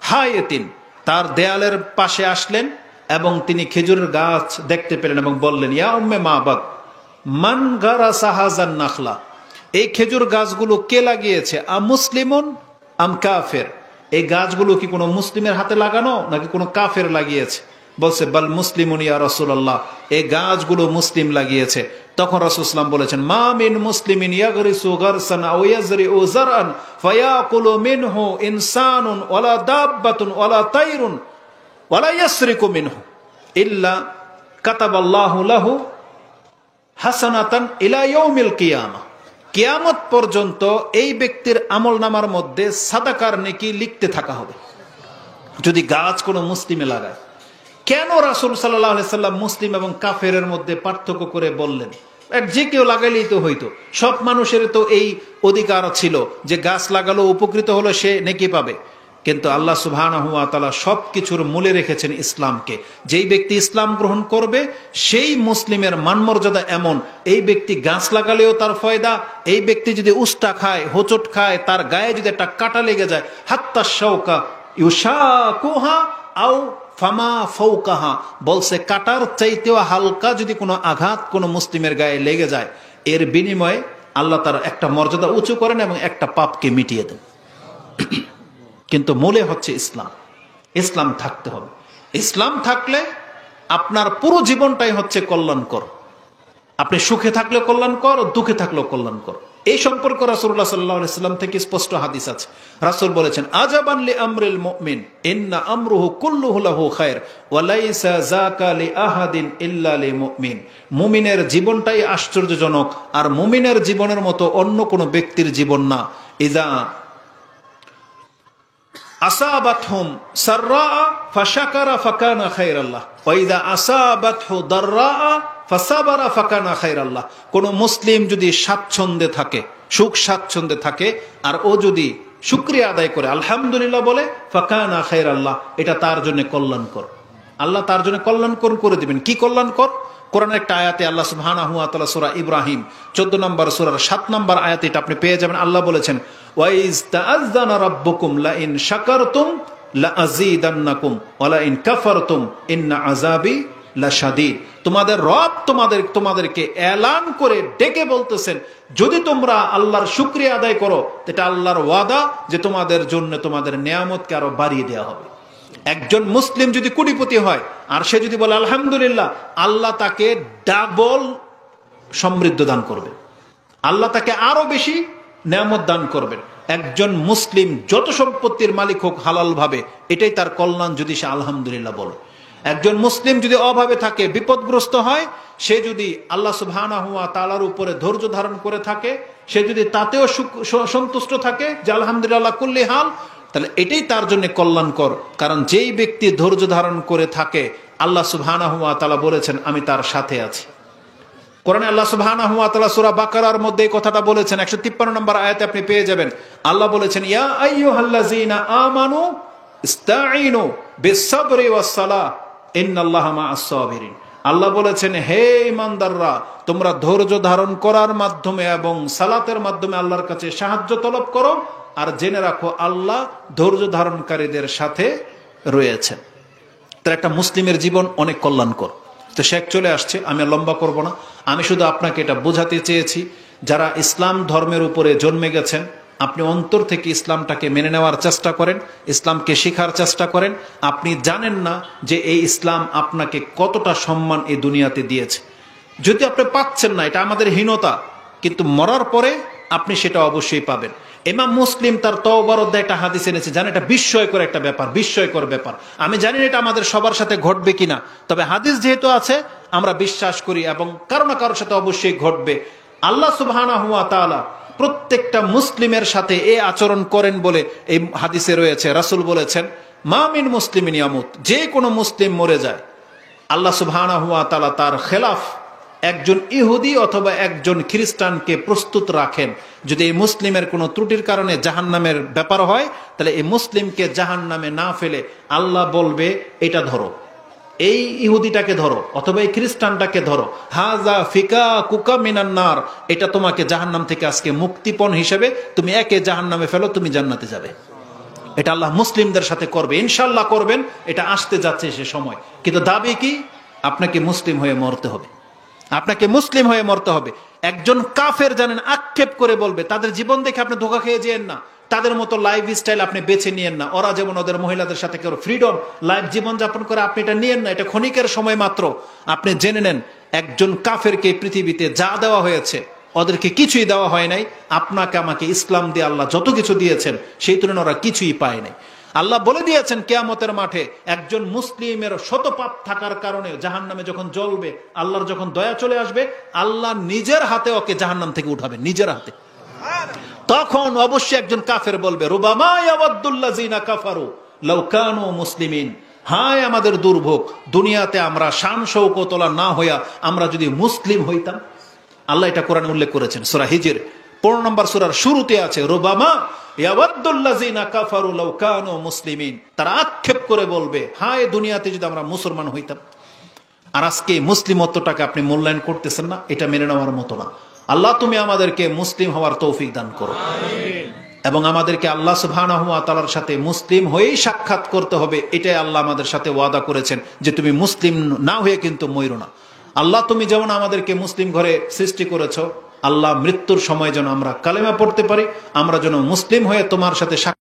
হায়াতিন, তার দেয়ালের পাশে আসলেন এবং তিনি খেজুরের গাছ দেখতে পেলেন এবং বললেন, ইয়া উম্মে মাবাদ মান গারাসা হাযান নাখলা, এই খেজুর গাছগুলো কে লাগিয়েছে? মুসলিমুন আম কাফের, এই গাছগুলো কি কোনো মুসলিমের হাতে লাগানো নাকি কোনো কাফের লাগিয়েছে? বলছে, বাল মুসলিমুন ইয়া রাসূলুল্লাহ, এই গাছগুলো মুসলিম লাগিয়েছে। তখন রাসূল সাল্লাল্লাহু আলাইহি ওয়াসাল্লাম বলেছেন, মা মিন মুসলিমিন ইয়াগরিসু গারসান আও ইয়াজরিউ যারআন ফায়াকুলু মিনহু ইনসানুন ওয়ালা দাব্বাতুন ওয়ালা তায়রুন ওয়ালা ইয়াসরিকু মিনহু ইল্লা কাতাবাল্লাহু লাহু হাসানাতান ইলা ইয়াউমিল কিয়ামা। কিয়ামত পর্যন্ত এই ব্যক্তির আমলনামার মধ্যে সাদাকার নেকি লিখতে থাকা হবে যদি গাছ কোনো মুসলিমে লাগায়। কেন রাসূল সাল্লাল্লাহু আলাইহি সাল্লাম মুসলিম এবং কাফেরের মধ্যে পার্থক্য করে বললেন? যে কেউ লাগাইলেই তো হইতো, সব মানুষের তো এই অধিকার ছিল যে গাছ লাগালো উপকৃত হলো সে নেকি পাবে। কিন্তু আল্লাহ সুবহানাহু ওয়া তাআলা সবকিছুর মূলে রেখেছেন ইসলামকে। যেই ব্যক্তি ইসলাম গ্রহণ করবে সেই মুসলিমের মানমর্যাদা এমন, এই ব্যক্তি গাছ লাগালেও তার ফায়দা, এই ব্যক্তি যদি উস্টা খায়, হোঁচট খায়, তার গায়ে যদি একটা কাঁটা লেগে যায়, হাত্তা শাওকা ইউশাকুহা আও ফামা ফাওকাহা, বলছে কাটার চাইতেও হালকা যদি কোনো আঘাত কোনো মুসলিমের গায়ে লেগে যায়, এর বিনিময়ে আল্লাহ তার একটা মর্যাদা উঁচু করেন এবং একটা পাপকে মিটিয়ে দেন। কিন্তু মূলে হচ্ছে ইসলাম। ইসলাম থাকতে হবে। ইসলাম থাকলে আপনার পুরো জীবনটাই হচ্ছে কল্যাণকর। আপনি সুখে থাকলে কল্যাণকর, দুঃখে থাকলেও কল্যাণকর। এই সম্পর্কে রাসূলুল্লাহ সাল্লাল্লাহু আলাইহি ওয়াসাল্লাম থেকে স্পষ্ট হাদিস আছে। রাসূল বলেছেন, আজাবান লি আমরিল মুমিন ইন্না আমরুহু কুল্লুহু লাহু খায়র ওয়া লাইসা যাকা লি আহাদিন ইল্লা লিল মুমিন। মুমিনের জীবনটাই আশ্চর্যজনক, আর মুমিনের জীবনের মতো অন্য কোনো ব্যক্তির জীবন না। ইযা আসাবাতহুম সাররা ফাশাকারা ফাকানা খায়রাল্লাহ ওয়া ইযা আসাবাতহু দাররা ফাসাবারা ফাকানা খায়রাল্লাহ। কোন মুসলিম যদি স্বাচ্ছন্দ্যে থাকে, সুখ স্বাচ্ছন্দ্যে থাকে, আর ও যদি শুকরিয়া আদায় করে, আলহামদুলিল্লাহ বলে, ফাকানা খায়রাল্লাহ, এটা তার জন্য কল্যাণকর। আল্লাহ তার জন্য কল্যাণকর করে দিবেন। কি কল্যাণকর? কোরআনের একটা আয়াতে আল্লাহ সুবহানাহু ওয়া তাআলা সূরা ইব্রাহিম 14 নম্বর সূরার 7 নম্বর আয়াতে এটা আপনি পেয়ে যাবেন। আল্লাহ বলেছেন, ওয়াইজ তাআযানা রাব্বুকুম লা ইন শাকারতুম লা আযীদান্নাকুম ওয়া লা ইন কাফারতুম ইন্না আযাবি লাশাদীদ। তোমাদের রব তোমাদেরকে এলান করে ডেকে বলতেছেন, যদি তোমরা আল্লাহর শুকরিয়া আদায় করো, এটা আল্লাহর ওয়াদা যে তোমাদের জন্য তোমাদের নিয়ামতকে আরো বাড়িয়ে দেওয়া হবে। একজন মুসলিম যদি কোটিপতি হয় আর সে যদি বলে আলহামদুলিল্লাহ, আল্লাহ তাকে ডাবল সমৃদ্ধ দান করবে, আল্লাহ তাকে আরো বেশি নিয়ামত দান করবেন। একজন মুসলিম যত সম্পত্তির মালিক হোক হালাল ভাবে, এটাই তার কল্যাণ যদি সে আলহামদুলিল্লাহ বলে। একজন মুসলিম যদি অভাবে থাকে, বিপদগ্রস্ত হয়, সে যদি আল্লাহ সুবহানাহু ওয়া তাআলার উপরে ধৈর্য ধারণ করে থাকে, সে যদি তাতেও সন্তুষ্ট থাকে যে আলহামদুলিল্লাহ কুল্লি হাল, তাহলে এটাই তার জন্য কল্যাণকর। কারণ যেই ব্যক্তি ধৈর্য ধারণ করে থাকে আল্লাহ সুবহানাহু ওয়া তাআলা বলেছেন আমি তার সাথে আছি। কোরআনে আল্লাহ সুবহানাহু ওয়া তাআলা সূরা বাকারার মধ্যে এই কথাটা বলেছেন, 153 নম্বর আয়াতে আপনি পেয়ে যাবেন। আল্লাহ বলেছেন ইয়া আইয়ুহাল্লাযীনা আমানু ইসতাঈনু বিস-সাবরি ওয়াস-সালাহ ইন্নাল্লাহা মা'আস সাবিরিন। আল্লাহ বলেছেন হে ঈমানদাররা, তোমরা ধৈর্য ধারণ করার মাধ্যমে এবং সালাতের মাধ্যমে আল্লাহর কাছে সাহায্য তলব করো, আর জেনে রাখো আল্লাহ ধৈর্য ধারণকারীদের সাথে রয়েছেন। তার একটা মুসলিমের জীবন অনেক কল্যাণকর। তো শেখ চলে আসছে, আমি লম্বা করব না, আমি শুধু আপনাকে এটা বোঝাতে চেয়েছি, যারা ইসলাম ধর্মের উপরে জন্মে গেছেন আপনি অন্তর থেকে ইসলামটাকে মেনে নেওয়ার চেষ্টা করেন, ইসলামকে শেখার চেষ্টা করেন। আপনি জানেন না যে এই ইসলাম আপনাকে কতটা সম্মান এই দুনিয়াতে দিয়েছে। যদি আপনি পাচ্ছেন না, এটা আমাদের হীনতা, কিন্তু মরার পরে আপনি সেটা অবশ্যই পাবেন। ইমাম মুসলিম তার তওবার অধ্যায়ে একটা হাদিস এনেছে, জানেন এটা বিস্ময়কর একটা ব্যাপার, বিস্ময়কর ব্যাপার। আমি জানি না এটা আমাদের সবার সাথে ঘটবে কিনা, তবে হাদিস যেহেতু আছে আমরা বিশ্বাস করি এবং কারো না কারোর সাথে অবশ্যই ঘটবে। আল্লাহ সুবহানাহু ওয়া তাআলা প্রত্যেকটা মুসলিমের সাথে এই আচরণ করেন বলে এই হাদিসে রয়েছে। রাসূল বলেছেন মা মিন মুসলিমিন ইয়ামুত, যে কোনো মুসলিম মরে যায়, আল্লাহ সুবহানাহু ওয়া তাআলা তার খেলাফ একজন ইহুদি অথবা একজন খ্রিস্টানকে প্রস্তুত রাখেন। যদি এই মুসলিমের কোনো ত্রুটির কারণে জাহান্নামের ব্যাপার হয়, তাহলে এই মুসলিমকে জাহান্নামে না ফেলে আল্লাহ বলবে এটা ধরো, এই ইহুদিটাকে ধরো অথবা এই খ্রিস্টানটাকে ধরো, হাজা ফিকা কুকা মিনান নার, এটা তোমাকে জাহান্নাম থেকে আজকে মুক্তিপণ হিসেবে তুমি একে জাহান্নামে ফেলো, তুমি জান্নাতে যাবে। এটা আল্লাহ মুসলিমদের সাথে করবে, ইনশাআল্লাহ করবেন, এটা আসতে যাচ্ছে সে সময়। কিন্তু দাবি কি? আপনাকে মুসলিম হয়ে মরতে হবে, আপনাকে মুসলিম হয়ে মরতে হবে। একজন কাফের জানেন আক্ষেপ করে বলবে, তাদের জীবন দেখে আপনি ধোঁকা খেয়ে যেয়েন না, তাদের মতো লাইফ স্টাইল আপনি বেছে নিয়েন না। ওরা যেমন ওদের মহিলাদের সাথে কেউ ফ্রিডম লাইফ জীবন যাপন করে, আপনি এটা নিয়েন না, এটা ক্ষণিকের সময় মাত্র। আপনি জেনে নেন একজন কাফেরকে পৃথিবীতে যা দেওয়া হয়েছে ওদেরকে কিছুই দেওয়া হয় নাই। আপনাকে আমাকে ইসলাম দিয়ে আল্লাহ যত কিছু দিয়েছেন সেই তুলনায় ওরা কিছুই পায় নাই। আল্লাহ বলে দিয়েছেন কিয়ামতের মাঠে একজন মুসলিমের শত পাপ থাকার কারণে জাহান্নামে যখন জ্বলবে, আল্লাহর যখন দয়া চলে আসবে, আল্লাহ নিজের হাতে ওকে জাহান্নাম থেকে উঠাবে, নিজের হাতে। তখন অবশ্যই একজন কাফের বলবে রুবামা ইয়াওয়াদ্দুল্লাযিনা কাফারু লাউ কানু মুসলিমিন, হায় আমাদের দুর্ভোগ, দুনিয়াতে আমরা শান শৌকতলা না হইয়া আমরা যদি মুসলিম হইতাম। আল্লাহ এটা কোরআনে উল্লেখ করেছেন সূরা হিজর 15 নম্বর সূরার শুরুতে আছে রুবামা ইয়াওয়াদ্দুল্লাযিনা কাফারু লাউ কানু মুসলিমিন। তারা আক্ষেপ করে বলবে হায় দুনিয়াতে যদি আমরা মুসলমান হইতাম। আর আজকে মুসলিমত্বটাকে আপনি মূল্যায়ন করতেছেন না, এটা মেনে নেওয়ার মতো না। আল্লাহ তুমি আমাদেরকে মুসলিম হওয়ার তৌফিক দান করো, এবং আমাদেরকে আল্লাহ সুবহানাহু ওয়া তাআলার সাথে মুসলিম হয়েই সাক্ষাৎ করতে হবে। এটাই আল্লাহ আমাদের সাথে ওয়াদা করেছেন যে তুমি মুসলিম না হয়ে কিন্তু মইরো না। আল্লাহ তুমি যেমন আমাদেরকে মুসলিম ঘরে সৃষ্টি করেছো, আল্লাহ মৃত্যুর সময় যেন আমরা কালেমা পড়তে পারি, আমরা যেন মুসলিম হয়ে তোমার সাথে